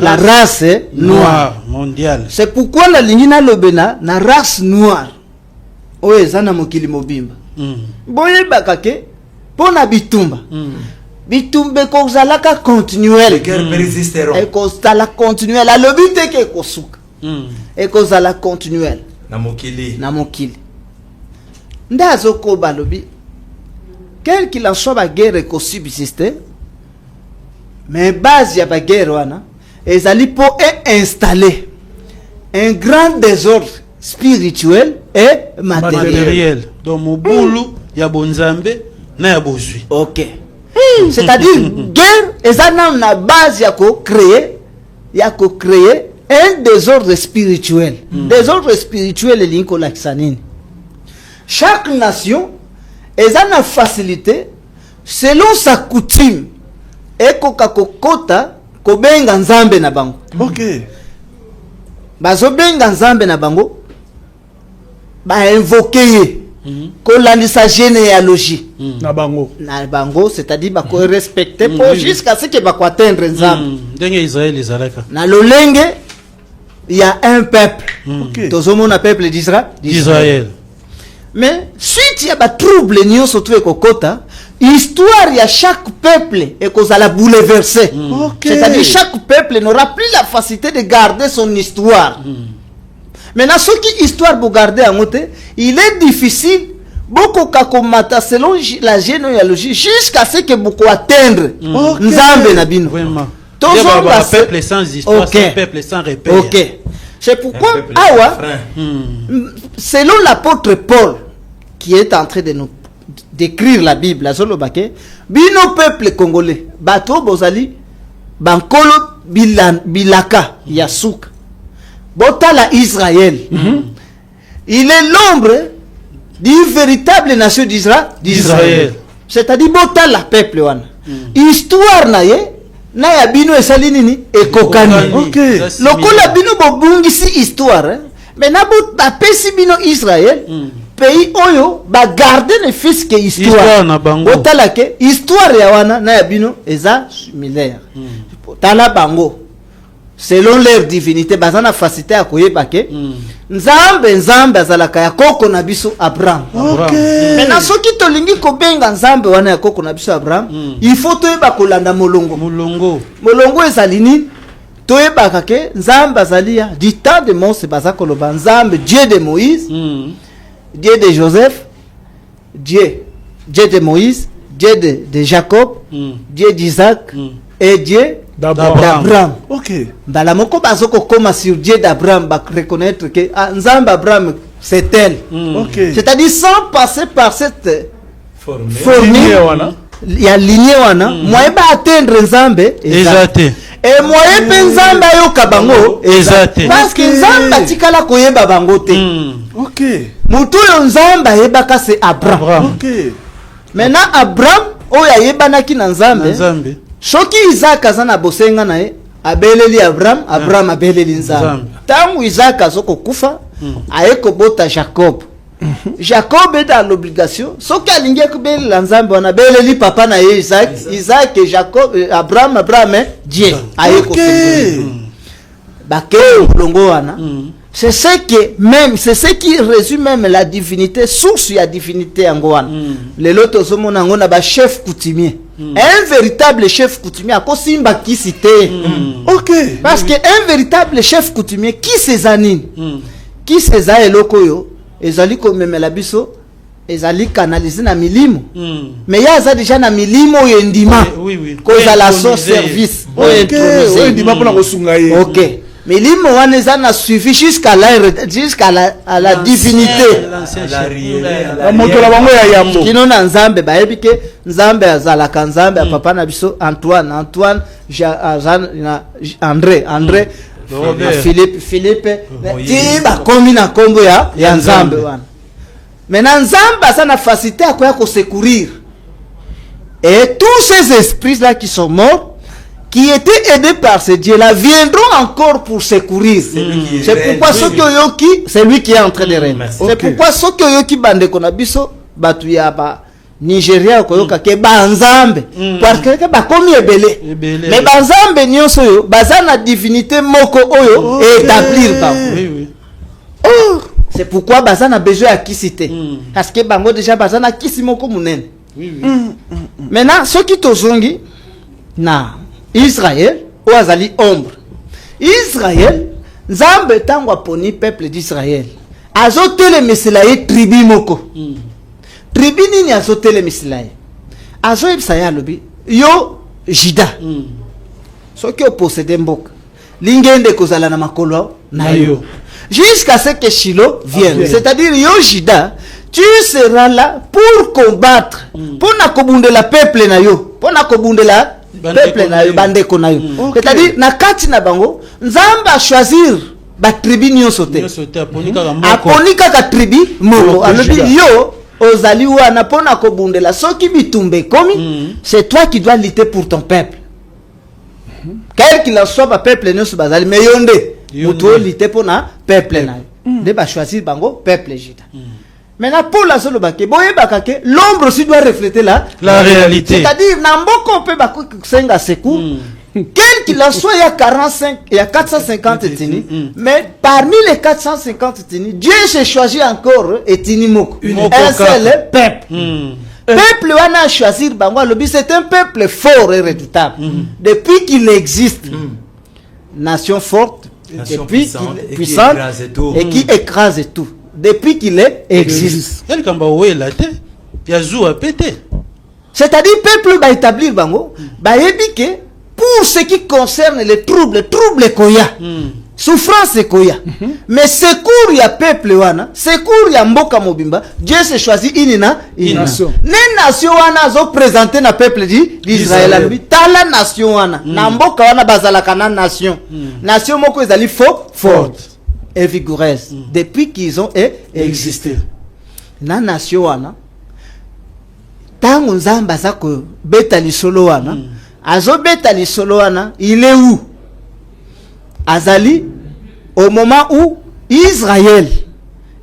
S1: la race noire
S2: mondiale.
S1: C'est pourquoi la ligne lobena na race noire ezana mokili mobimba. Boye bakake pona bitumba. Bitumbe kozalaka continuel.
S3: Les guerres persisteront.
S1: Et kozala continuel. La lobite ke kosuka. Et kozala continuel.
S3: Na mokili.
S1: Ndazo ko balobi. Quel qu'il en soit, la guerre ko subsister. Mais base ya ba guerre wana ezali po installer un grand désordre spirituel et matériel.
S2: Donc mobulu ya bonzambe na ya bozui.
S1: C'est-à-dire guerre ezana na base ya ko créer un désordre spirituel. Désordre spirituel linko laksanini. Chaque nation ezana facilité selon sa coutume et kokakokota kobenga nzambe na bango. Bazo benga nzambe na bango ba invoquer kolandisa généalogie
S4: na bango
S1: c'est-à-dire ba ko respecter pour jusqu'à ce que ba ko atteindre nzambe.
S2: Ndenge Israël ezalaka
S1: Na lolenge il y a un peuple. Tozomona peuple d'Israël. Mais suite ya ba trouble nyonso tu ekokota, histoire ya chaque peuple est kozala bouleversé. C'est-à-dire chaque peuple n'aura plus la facilité de garder son histoire. Maintenant, ce qui histoire pour garder à monter, il est difficile beaucoup kakomata selon la généalogie jusqu'à ce que beaucoup atteindre nzambe na bino.
S2: Vraiment. Peuple sans histoire, c'est peuple sans repère.
S1: C'est pourquoi, awa, selon l'apôtre Paul, qui est en train de nous d'écrire la Bible, la Zolobake, bino peuple congolais, bato bozali, bankolo bilaka, yasuka, botala Israël. Il est l'ombre du véritable nation d'Israël. C'est-à-dire botala peuple wana. Histoire na ye, na ya bino esali nini ekokani.
S4: Okay.
S1: Lokola bino bobungisi histoire, mais na bapesi bino Israël, pays oyo ba garder le fils que histoire
S2: na bango.
S1: Botala ke histoire ya wana na ya bino eza similaire. Botala bango selon leur divinité bazana facilité à koyeba ke nzambe azalaka ya koko na biso Abraham.
S4: Okay.
S1: Mais na soki tolingi kobenga nzambe wana ya koko na biso Abraham, il faut toyeba kolanda molongo ezali nini? Toyeba ke nzambe azali ya du temps de Mose baza koloba nzambe Dieu de Moïse, Dieu de Joseph, Dieu de Moïse, Dieu de Jacob, Dieu d'Isaac et Dieu d'Abraham.
S4: Ok.
S1: Bala moko bazoko koma sur Dieu d'Abraham ba reconnaître que nzambe Abraham c'est elle.
S4: Ok.
S1: C'est-à-dire sans passer par cette formule, il y a lignée wana, moi ba atteindre nzambe
S2: Exacté.
S1: et moi pe nzambe ayoka bango
S2: Exacté.
S1: parce que nzambe atikala koyeba bango te.
S4: Ok.
S1: Mutu yo nzambe ayebaka c'est Abraham.
S4: Ok.
S1: Maintenant Abraham oyo ayebanaki na nzambe. Soki Isaac azana bosenga na ye abeleli Abraham abeleli nzambe. Tangu Isaac azoko kufa ayeko bota Jacob. Jacob est dans l'obligation. Soki alingi kubeli nzambe wana beleli papa na ye Isaac et Jacob Abraham Dieu ayeko semboli. Bake longo wana. C'est ce qui résume même la divinité, source de la divinité angouane. Les lotos sont mon chef coutumier. Un véritable chef coutumier, à cause simba qui cité.
S4: Ok.
S1: Parce que un véritable chef coutumier, qui ses anines, qui ses a elokoyo, ezali comme même la biso, ezali canalisé na milimo. Mais il y a déjà na milimo yendima.
S2: Oui.
S1: Cause à la son service.
S4: Ok. Yendima pour la resungaye.
S1: Ok. Mais l'hymne a suivi jusqu'à la divinité. Qui non Nzambe baebi ke Nzambe azalaka Nzambe papa na biso Antoine André Philippe tiba komi na kombo ya Nzambe wana. Maintenant Nzambe a na facilité à quoi secourir. Et tous ces esprits là qui sont morts, qui étaient aidés par ce Dieu-là, viendront encore pour secourir. C'est pourquoi ceux qui c'est lui qui est en train de régner. C'est pourquoi ceux qui bande konabiso batuya ba Nigeria koyoka ke banzambe parce que ba komi ebele. Mais banzambe nyonso yo bazana divinité moko oyo établir ba. Oui. C'est pourquoi bazana besoin à kisité. Parce que bango déjà bazana kisimoko munene. Oui. Maintenant ceux qui tozongi na Israël ou azali ombre. Israël, Nzambe tango aponi peuple d'Israël. Azotele meselaye tribi moko. Tribi nini azotele meselaye? Azo ebisaya lobi yo Jida. Soki posséder mboka. Lingende kozala na makolo na yo. Jusqu'à ce que Shiloh vienne. C'est-à-dire yo Jida, tu seras là pour combattre, pour na kobundela peuple na yo, pour na kobundela peuple na yo bandeko na yo. C'est-à-dire na kati na bango Nzambe a choisir ba tribu nyonso te. Aponika ka tribu moko. Alobi yo ozali wana pona kobundela soki bitumbe komi, c'est toi qui dois lutter pour ton peuple. Quel qu'il en soit ba peuple nyonso bazali mais yonde muto lutter pona peuple na yo. De ba choisir bango peuple Juda. Maintenant, pour la seule bake, l'ombre aussi doit refléter la
S2: réalité.
S1: C'est-à-dire, Namboko peut senga sekou, quel qu'il en soit, il y a 450 etini, mais parmi les 450 etini, Dieu s'est choisi encore etini moko. Un seul peuple. Peuple wana a choisi Bango Lobi, c'est un peuple fort et redoutable. Depuis qu'il existe, nation forte, depuis puissante et qui écrase tout. Depuis qu'il existe. C'est-à-dire, peuple va établir Bango, pour ce qui concerne les troubles koya. souffrance ekoya mais secours ya peuple wana secours ya mboka mobimba Dieu se choisit une
S4: nation.
S1: ne nation wana zo présenter na peuple d'Israël alobi tala nation wana na mboka wana bazalaka na nation nation moko ezali forte et vigoureuse depuis qu'ils ont existé na nation wana tango nzamba za ko beta lisolo wana azo beta lisolo wana il est où azali au moment où Israël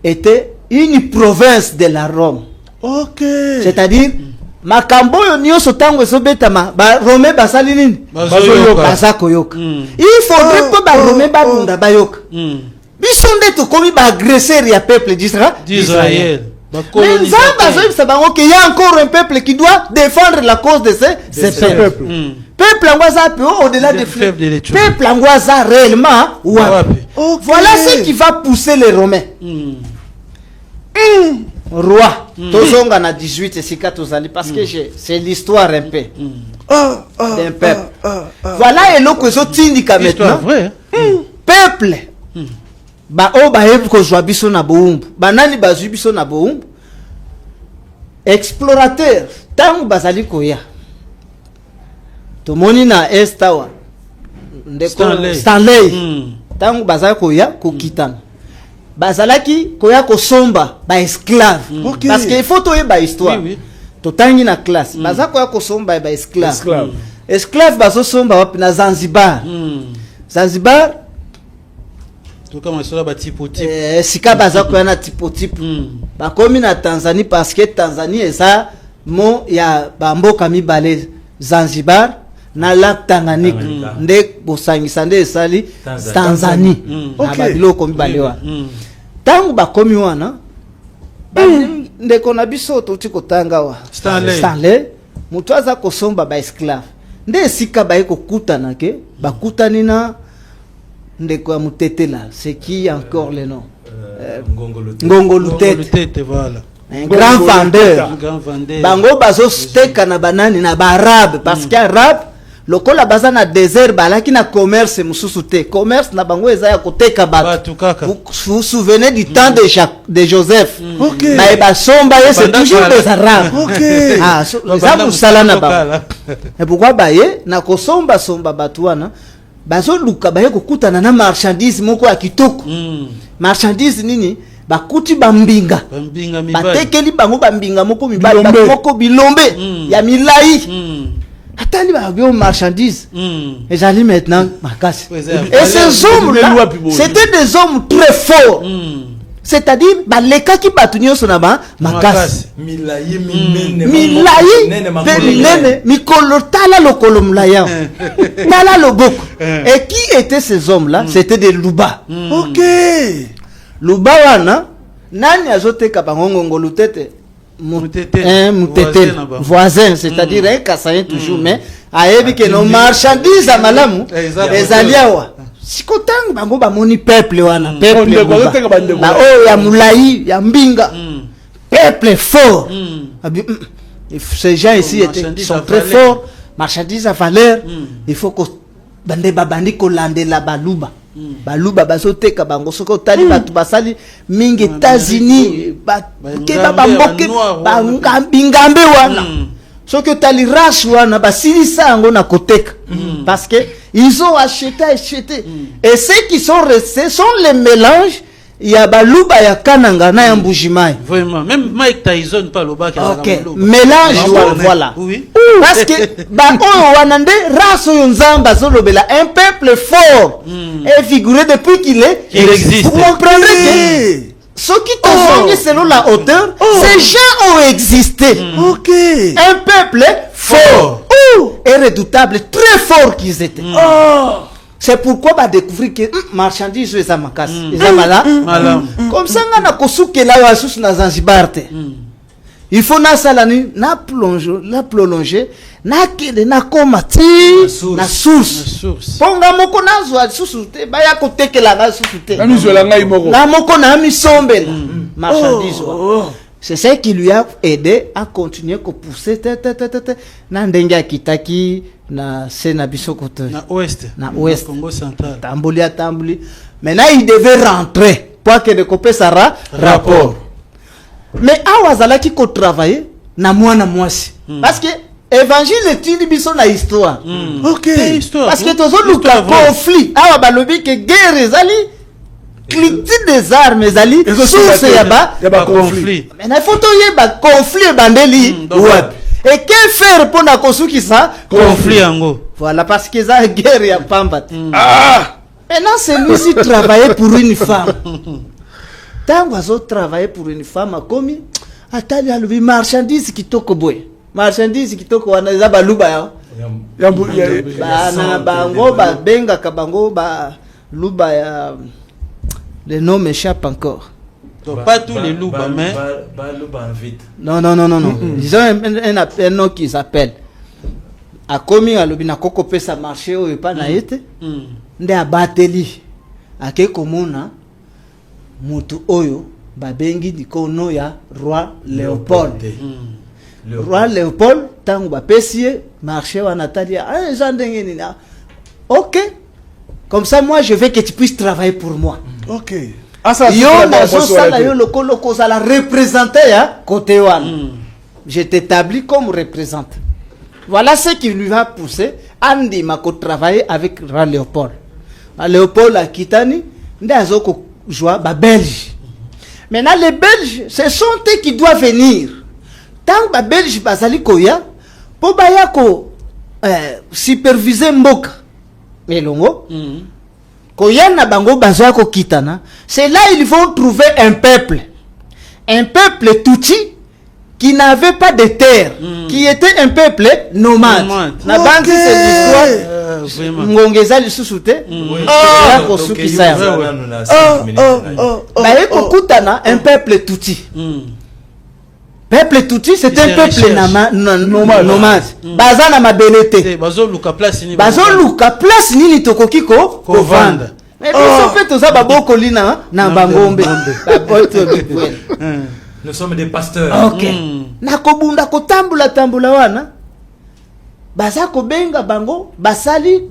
S1: était une province de la Rome.
S4: Ok.
S1: C'est-à-dire makambo yo nyonso tango ezo betama ba Rome basali nini baza koyoka. Il faudrait que ba Rome babunda bayoka. Biso nde tokomi ba agresseur ya peuple d'Israël. Mais il y a encore un peuple qui doit défendre la cause de ces peuples. Peuple angoisa au-delà des fleuves. Peuple angoisa réellement. Voilà ce qui va pousser les Romains. Roi. Tozonga na 18 et 14 parce que c'est l'histoire un peu. D'un peuple. Voilà et l'autre chose tindika maintenant. Peuple. Ba o ba hebu ko jwa biso na boumbu banani bazwi biso na boumbu explorateur tangu bazali koya tomoni na estawa ndeko Stanley tangu bazali koya kokitana bazalaki koya kosomba ba esclave parce que il faut toye ba histoire totangi na classe bazali koya kosomba ba esclave bazo somba wapi na Zanzibar Zanzibar sika baza koyana tipo bakomi na Tanzanie parce que Tanzanie eza mo ya bamboka mibale Zanzibar na lac Tanganyika nde bosangisa nde esali Tanzanie na babiloko mibale wana tangu bakomi wana ndeko na biso toti kotanga wa Stanley mutu aza kosomba ba esclave nde sika baye kokutana ke bakutani na ndeko ya mutetela c'est qui encore le nom Ngongolo Tete
S2: voilà
S1: un grand vendeur bango bazo steka na banani na barabe parce que arabe lokola baza na désert balaki na commerce mususu te commerce na bango eza ya koteka bato vous vous souvenez du temps de Joseph na basomba c'est toujours des arabes ah ça musala na ba et pourquoi baye na kosomba somba bato wana bazo luka baye kokutana na marchandise moko ya kitoko marchandise nini bakuti bambinga batekeli bango bambinga moko mibali moko bilombe ya milai atali ba bio marchandise et j'allais maintenant makasi et ces hommes là c'était des hommes très forts c'est-à-dire baleka ki batunyo sona ba makasi
S3: milai
S1: nene mikolo tala lokolo mlaya tala loboko et qui étaient ces hommes là c'était des Luba
S4: ok
S1: Luba wana nani azoteka bango Ngongolo Tete Mutete voisin c'est-à-dire un kassayen toujours mais ayebi que nos marchandises à malamu ezaliawa sikotangu bango bamoni peuple wana peuple ba o ya mulai ya mbinga peuple fort ces gens ici sont très forts marchandises à valeur il faut que bande babandi ko landela baluba baluba bazoteka bango soko tali batu basali mingi États-Unis keba bamboke bangambe wana soko tali race wana basilisa ngo na koteka parce que ils ont acheté et ceux qui sont restés sont les mélanges ya baluba ya kananga na ya mbujimai
S2: vraiment même Mike Tyson pas loba ki
S1: mélange voilà oui parce que ba oyo wanande race yo nzamba zolobela un peuple fort et figuré depuis qu'il existe vous comprendrez que ceux qui sont selon la hauteur ces gens ont existé
S4: ok
S1: un peuple fort et redoutable très fort qu'ils étaient c'est pourquoi va découvrir que marchandise est amakas comme ça on a kosuke la yasus na Zanzibar te il faut na salani na plonger na kende na komati na source ponga moko na zwa source te ba ya kotekela na source te
S4: na misola ngai moko
S1: na moko na misombela marchandise c'est ça qui lui a aidé à continuer à pousser na ndenge ya kitaki na sena biso koto
S2: na ouest
S1: na ouest
S2: Congo central
S1: tambuli Maintenant, il devait rentrer pour que le copé sera rapport. Mais awazala qui travailler na mwana mwasi. Parce que évangile est une biso na histoire.
S4: Ok.
S1: Parce que tozo luka conflit. Awa balobi que guerre ezali cliquetis des armes ezali source ya ba
S2: conflit.
S1: Maintenant il faut toyer ba conflit bandeli wapi. Et que faire pour na kosuki ça
S2: Conflit yango.
S1: Voilà parce que ça guerre ya pamba. Maintenant celui-ci travaillait pour une femme. Tant qu'on travailler pour une femme a commis atali alubi marchandise kitoko boy. Marchandise kitoko wana za baluba ya. Bana bango ba benga kabango ba luba ya. Le nom m'échappe encore.
S2: Donc, pas tous les loups, mais.
S1: Non. Ils ont un nom qui s'appelle. A commis à l'obina koko pesa marché ou pas naïte. Nde abateli. Ake komona. Mutu oyo. Babengi dikono ya Roi Léopold. Roi Léopold. Tangu bapesie. Marché wa Natalia. Ah, j'endenge nina. Ok. Comme ça, moi, je veux que tu puisses travailler pour moi.
S4: Ok.
S1: Yo nazo sala yo loko za la représenter ya côté wan. Je t'établis comme représentant. Voilà ce qui lui va pousser Andy Mako travailler avec Roi Léopold. Léopold a kitani nde azoko joie ba Belge. Maintenant les Belges, ce sont eux qui doivent venir. Tant ba Belge bazali koya po baya ko superviser mboka. Melongo. Koyana bango bazwa ko kitana, c'est là ils vont trouver un peuple Tutsi qui n'avait pas de terre, qui était un peuple nomade. Na banki c'est l'histoire. Ngongeza lisusuté. Ah, ko sukisa. Ba eko kutana un peuple Tutsi. Peuple Tutsi c'est un peuple nomade. Baza na mabelete.
S2: Bazo luka place
S1: nini tokoki ko vanda. Mais biso fait toza baboko lina na bangombe.
S3: Nous sommes des pasteurs.
S1: OK. Na kobunda ko tambula wana. Baza ko benga bango basali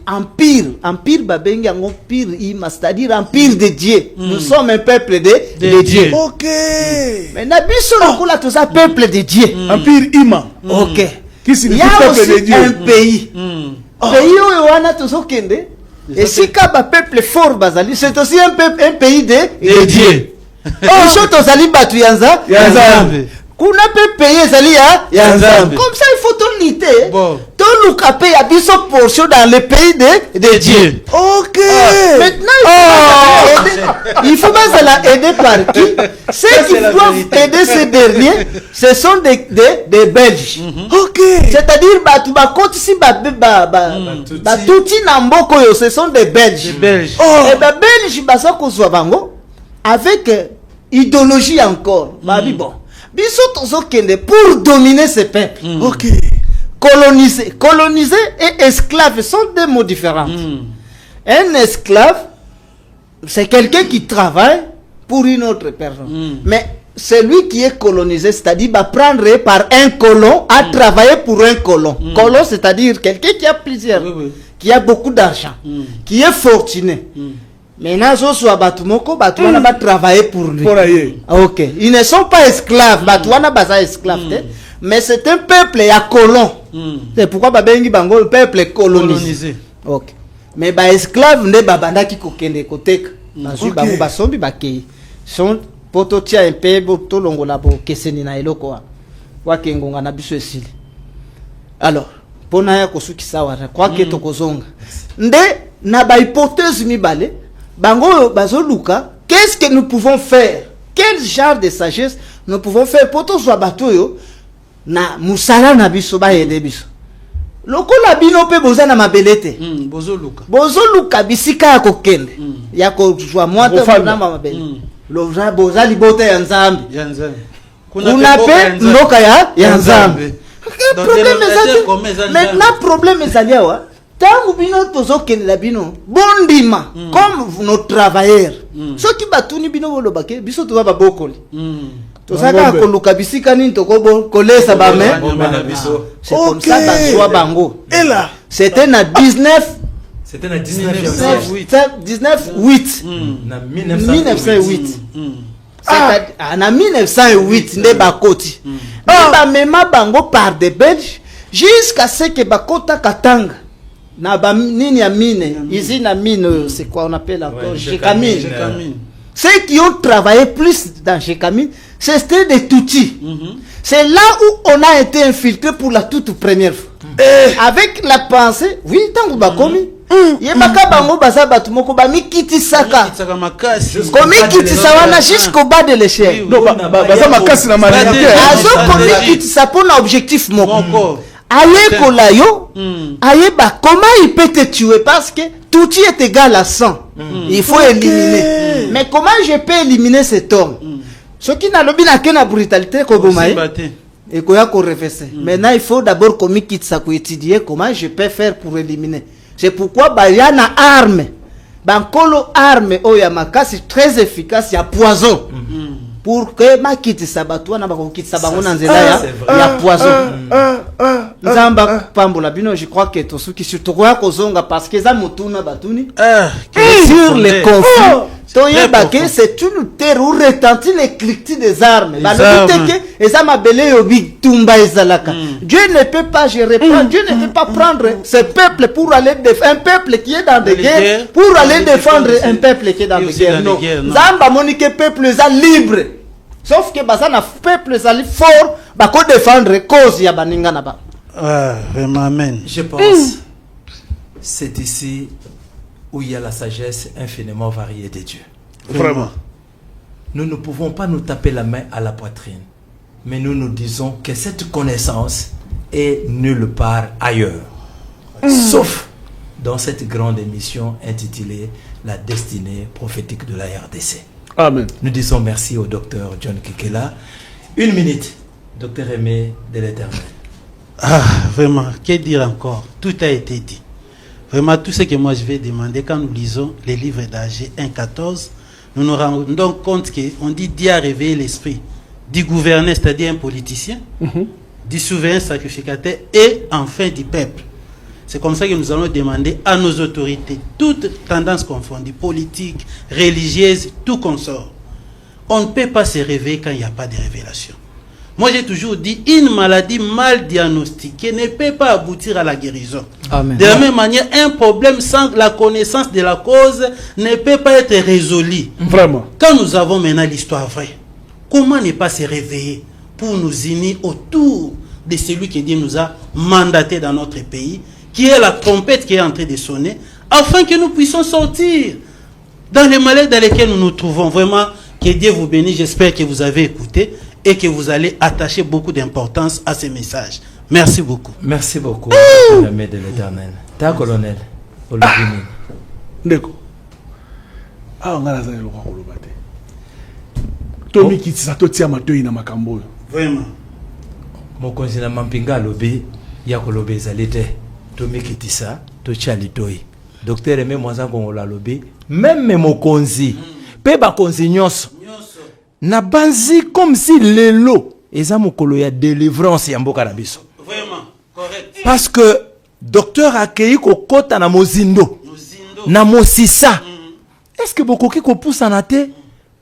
S1: empire babenga ngo empire c'est-à-dire empire de Dieu. Nous sommes un peuple de Dieu.
S4: Ok.
S1: Mais na biso lokola toza peuple de Dieu.
S4: Empire Ima.
S1: OK.
S4: Qui signifie peuple de Dieu?
S1: Un pays. Pays où wana tozo kende. Et si kaba peuple fort bazali, c'est aussi un pays de Dieu. Oh, tozali batu yanza. Kuna pe payer zali ya nzambe. Comme ça il faut tout lutter. Tout luka pe ya biso portion dans le pays de Dieu.
S4: OK.
S1: Maintenant il faut pas aider par qui? Ceux qui doivent aider ces derniers, ce sont des Belges.
S4: OK.
S1: C'est-à-dire batu ba koti si ba tuti na mboko yo, ce sont des Belges. Et ba Belges baso kozwa bango avec idéologie encore. Babi bon. Biso tozo kende pour dominer ce peuple.
S4: OK.
S1: Coloniser et esclave sont deux mots différents. Un esclave, c'est quelqu'un qui travaille pour une autre personne. Mais celui qui est colonisé, c'est-à-dire va prendre par un colon à travailler pour un colon. Colon, c'est-à-dire quelqu'un qui a plusieurs, qui a beaucoup d'argent, qui est fortuné. Maintenant, Batouana va travailler pour lui. Ok. Ils ne sont pas esclaves. Batouana baza esclave. Mais c'est un peuple à colon. C'est pourquoi Babengi Bango, le peuple colonisé. Ok. Mais ba esclave ne babanda ki kokende koteka. Bazui bango basombi bakei. Son poto tia un peu boto longola bo keseni na eloko wa. Wa kengonga na biso esili. Alors, pona ya kosuki sawa kwa ke tokozonga. Nde na ba hypothèse mibale. Bango bazoluka, qu'est-ce que nous pouvons faire? Quel genre de sagesse nous pouvons faire pour tous les bateaux na musala na biso ba yede biso? Lokola bino pe boza na mabelete. Bozoluka bisika ya kokende. Ya ko jwa mwata na mabele. Loja boza libote ya nzambe. Kuna pe ndoka ya nzambe. Maintenant problème ezali awa. Tangu bino tozokende la bino bondima comme nos travailleurs. Ceux qui batuni bino bolobake biso toza ba bokoli. Tozaka koluka bisika nini tokobo kolesa ba mais. C'est comme ça bazwa bango.
S4: Et là,
S1: c'était na 19
S3: C'était en 19e siècle.
S1: 1908.
S3: Na
S1: 1908. En 1908, nde bakoti. Nde bamema bango par des Belges jusqu'à ce que bakota katanga. Na ba nini ya mine, ici na mine, c'est quoi on appelle encore Gécamine. Ceux qui ont travaillé plus dans Gécamine, c'était des Tutsis. C'est là où on a été infiltré pour la toute première fois. Avec la pensée, oui, tant que bakomi. Yebaka bango baza batu moko ba mikitisaka. Komi kitisa wana jusqu'au bas de l'échelle.
S4: Donc baza makasi na malade.
S1: Azo komi kitisa pour un objectif moko. Aye kolayo, aye ba comment il peut te tuer parce que tout est égal à 100. Il faut éliminer. Mais comment je peux éliminer cet homme? Ce qui n'a lobby n'a qu'une brutalité kobomaye. Et qu'on a qu'on refait. Maintenant il faut d'abord komi kitisa ko étudier comment je peux faire pour éliminer. C'est pourquoi il y a une arme. Bankolo arme oyamaka c'est très efficace, il y a poison. Pour que ma quitte sabatou na ba quitte sabango na nzela ya poison. Nzamba pambola bino, je crois que tosu qui surtout quoi kozonga parce que za mutuna batuni sur les conflits. Toyebake c'est une terre où retentit les cliquetis des armes. Balobiteke eza mabele yobi tumba ezalaka. Dieu ne peut pas gérer, Dieu ne peut pas prendre ce peuple pour aller défendre un peuple qui est dans des guerres pour aller défendre un peuple qui est dans des guerres. Non. Nzamba monique peuple eza libre. Sauf que baza na peuple zali fort bako défendre cause ya baninga na ba.
S2: Vraiment amen.
S3: Je pense c'est ici où il y a la sagesse infiniment variée de Dieu.
S4: Vraiment.
S3: Nous ne pouvons pas nous taper la main à la poitrine, mais nous nous disons que cette connaissance est nulle part ailleurs, sauf dans cette grande émission intitulée La destinée prophétique de la RDC.
S4: Amen.
S3: Nous disons merci au docteur John Kekela. 1 minute, docteur Aimé de l'Éternel.
S2: Ah, vraiment, que dire encore? Tout a été dit. Vraiment, tout ce que moi je vais demander quand nous lisons les livres d'Agé 1.14, nous nous rendons compte qu'on dit Dieu a réveillé l'esprit du gouverneur, c'est-à-dire un politicien, du souverain sacrificateur et enfin du peuple. C'est comme ça que nous allons demander à nos autorités, toutes tendances confondues, politiques, religieuses, tout consort. On ne peut pas se réveiller quand il n'y a pas de révélation. Moi, j'ai toujours dit, une maladie mal diagnostiquée ne peut pas aboutir à la guérison.
S1: Amen.
S2: De la même manière, un problème sans la connaissance de la cause ne peut pas être résolu.
S4: Vraiment.
S2: Quand nous avons maintenant l'histoire vraie, comment ne pas se réveiller pour nous unir autour de celui que Dieu nous a mandaté dans notre pays, qui est la trompette qui est en train de sonner, afin que nous puissions sortir dans les malheurs dans lesquels nous nous trouvons. Vraiment, que Dieu vous bénisse. J'espère que vous avez écouté et que vous allez attacher beaucoup d'importance à ces messages. Merci beaucoup.
S3: Merci beaucoup, l'ami de l'Éternel. Ta colonel, Olobini.
S4: Ndeko. Ah, on a la zone de l'Olobate. Tomi kitisa totia matoi na makambo.
S2: Vraiment.
S3: Mokonzi na mampinga lobi ya kolobe zalite. Tomi kitisa totia litoi. Docteur Aimé Mwanza Kongola lobi même mokonzi pe ba konzi nyonso. Na banzi comme si lelo eza mokolo ya délivrance ya mboka na biso.
S2: Vraiment, correct.
S3: Parce que docteur akei kokota na mozindo. Na mosisa. Est-ce que bokoki ko poussa na te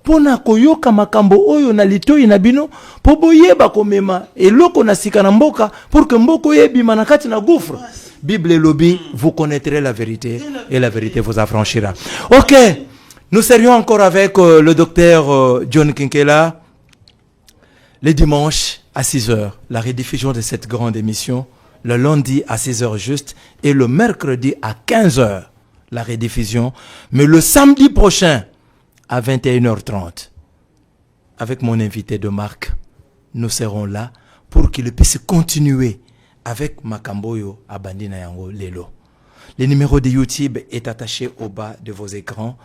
S3: pona koyoka makambo oyo na litoi na bino po boyeba komema eloko na sika na mboka pour que mboko yebima na kati na gouffre. Bible lobby, vous connaîtrez la vérité et la vérité vous affranchira. OK. Nous serions encore avec le docteur John Kekela le dimanche à 6h, la rediffusion de cette grande émission, le lundi à 6h juste et le mercredi à 15h, la rediffusion, mais le samedi prochain à 21h30. Avec mon invité de marque, nous serons là pour qu'il puisse continuer avec Makamboyo à Bandina Yango Lelo. Le numéro de YouTube est attaché au bas de vos écrans.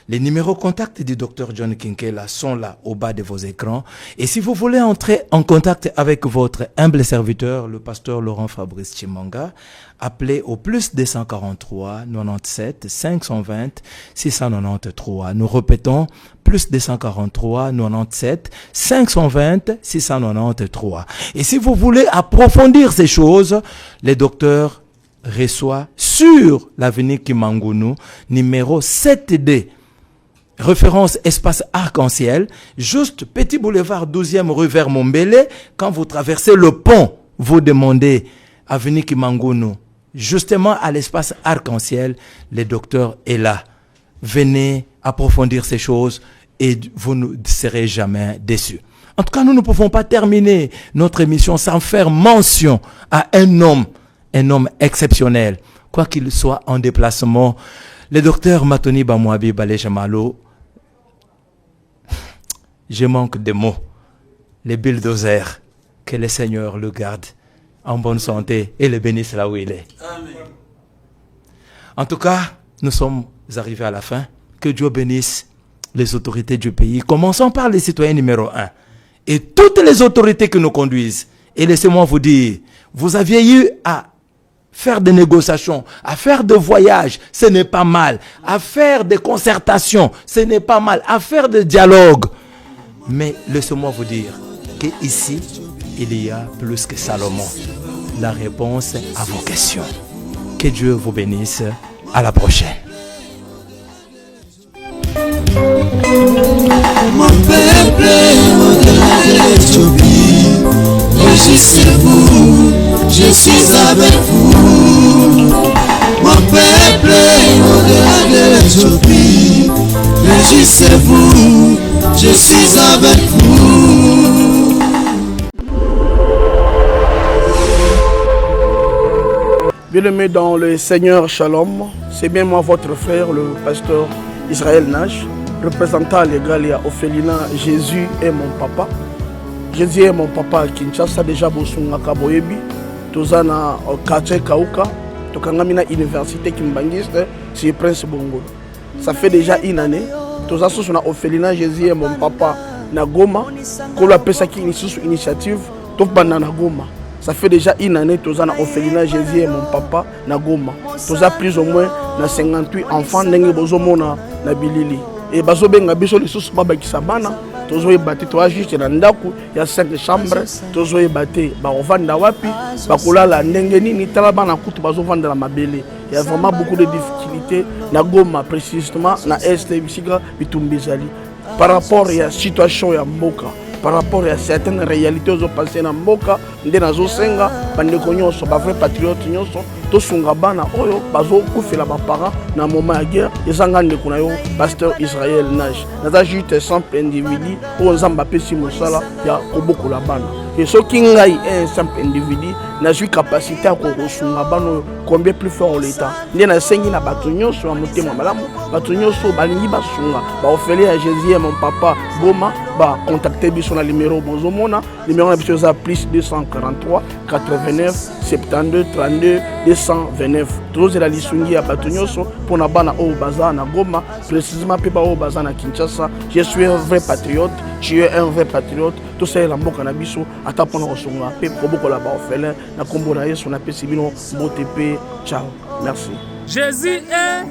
S3: Les numéros contacts du Dr John Kekela sont là au bas de vos écrans. Et si vous voulez entrer en contact avec votre humble serviteur, le pasteur Laurent Fabrice Chimanga, appelez au plus 243 97 520 693. Nous répétons, plus 243 97 520 693. Et si vous voulez approfondir ces choses, les docteurs reçoit sur l'avenue Kimangunu, numéro 7D. Référence espace arc-en-ciel, juste petit boulevard 12e rue vers Mombele. Quand vous traversez le pont, vous demandez avenue Kimangunu, justement à l'espace arc-en-ciel, le docteur est là. Venez approfondir ces choses et vous ne serez jamais déçus. En tout cas, nous ne pouvons pas terminer notre émission sans faire mention à un homme exceptionnel, quoi qu'il soit en déplacement. Le docteur Matoni Bamouabi Balejamalo, je manque de mots. Les bulldozers, que le Seigneur le garde en bonne santé et le bénisse là où il est. Amen. En tout cas, nous sommes arrivés à la fin. Que Dieu bénisse les autorités du pays. Commençons par les citoyens numéro 1 et toutes les autorités qui nous conduisent. Et laissez-moi vous dire, vous aviez eu à faire des négociations, à faire des voyages, ce n'est pas mal. À faire des concertations, ce n'est pas mal. À faire des dialogues. Mais laissez-moi vous dire qu'ici, il y a plus que Salomon. La réponse à vos questions. Que Dieu vous bénisse. À la prochaine.
S5: Mon peuple, au-delà de l'Éthiopie, réjouissez-vous, je suis avec vous. Mon peuple, au-delà de l'Éthiopie, réjouissez-vous, je suis avec vous.
S6: Bien-aimés dans le Seigneur Shalom, c'est bien moi votre frère, le pasteur Israël Nash, représentant légal et Ophelina. Jésus est mon papa. Jésus est mon papa à Kinshasa, déjà Bosunga Kaboyebi, Tozana Kache Kauka, Tokangamina Université Kimbangiste, c'est Prince Bongo. Ça fait déjà une année. Toza sous na Ophelina, Jésus est mon papa na Goma. Qu'on appelle ça qui initiative, Tof Banana Goma. Ça fait déjà une année, Tozana Ophelina, Jésus est mon papa na Goma. Toza plus ou moins na 58 enfants, n'engue bozomona na Bilili. Et bazo benga biso les sous baba qui sabana. Tozo ebate toa juste na ndaku ya 5 chambres. Tozo ebate ba ovanda wapi, ba kolala ndenge nini tala bana kutu bazo vanda la mabele. Il y a vraiment beaucoup de difficultés na Goma précisément na Est Bisiga Bitumbizali. Par rapport à la situation ya mboka, par rapport à certaines réalités aux passées na mboka, ndé na zo senga bandeko nyonso ba vrai patriote nyonso to sunga bana oyo bazo kufela ba parents na moment ya guerre ezanga ndeko na yo pasteur Israël Nash. Naza juste simple individu o nzamba pesi mosala ya kobokola bana. Et ce qui ngai un simple individu n'a eu capacité à kosunga bana combien plus fort l'état. Ndé na sengi na bato nyonso ya motema malamu, bato nyonso balingi basunga ba ofele à Jésus mon papa Goma ba contacter biso na numéro bozomona numéro na biso za plus 243 89 72 32 229. Tous la lisungi ya bato nyonso pour na bana o baza na Goma précisément pe ba o baza na Kinshasa. Je suis un vrai patriote, tu es un vrai patriote. Tout ça la mboka na biso ata pona kosunga pe kobokola ba ofele na kombo na Yesu na pesi bino botepe. Ciao. Merci.
S7: Jésus est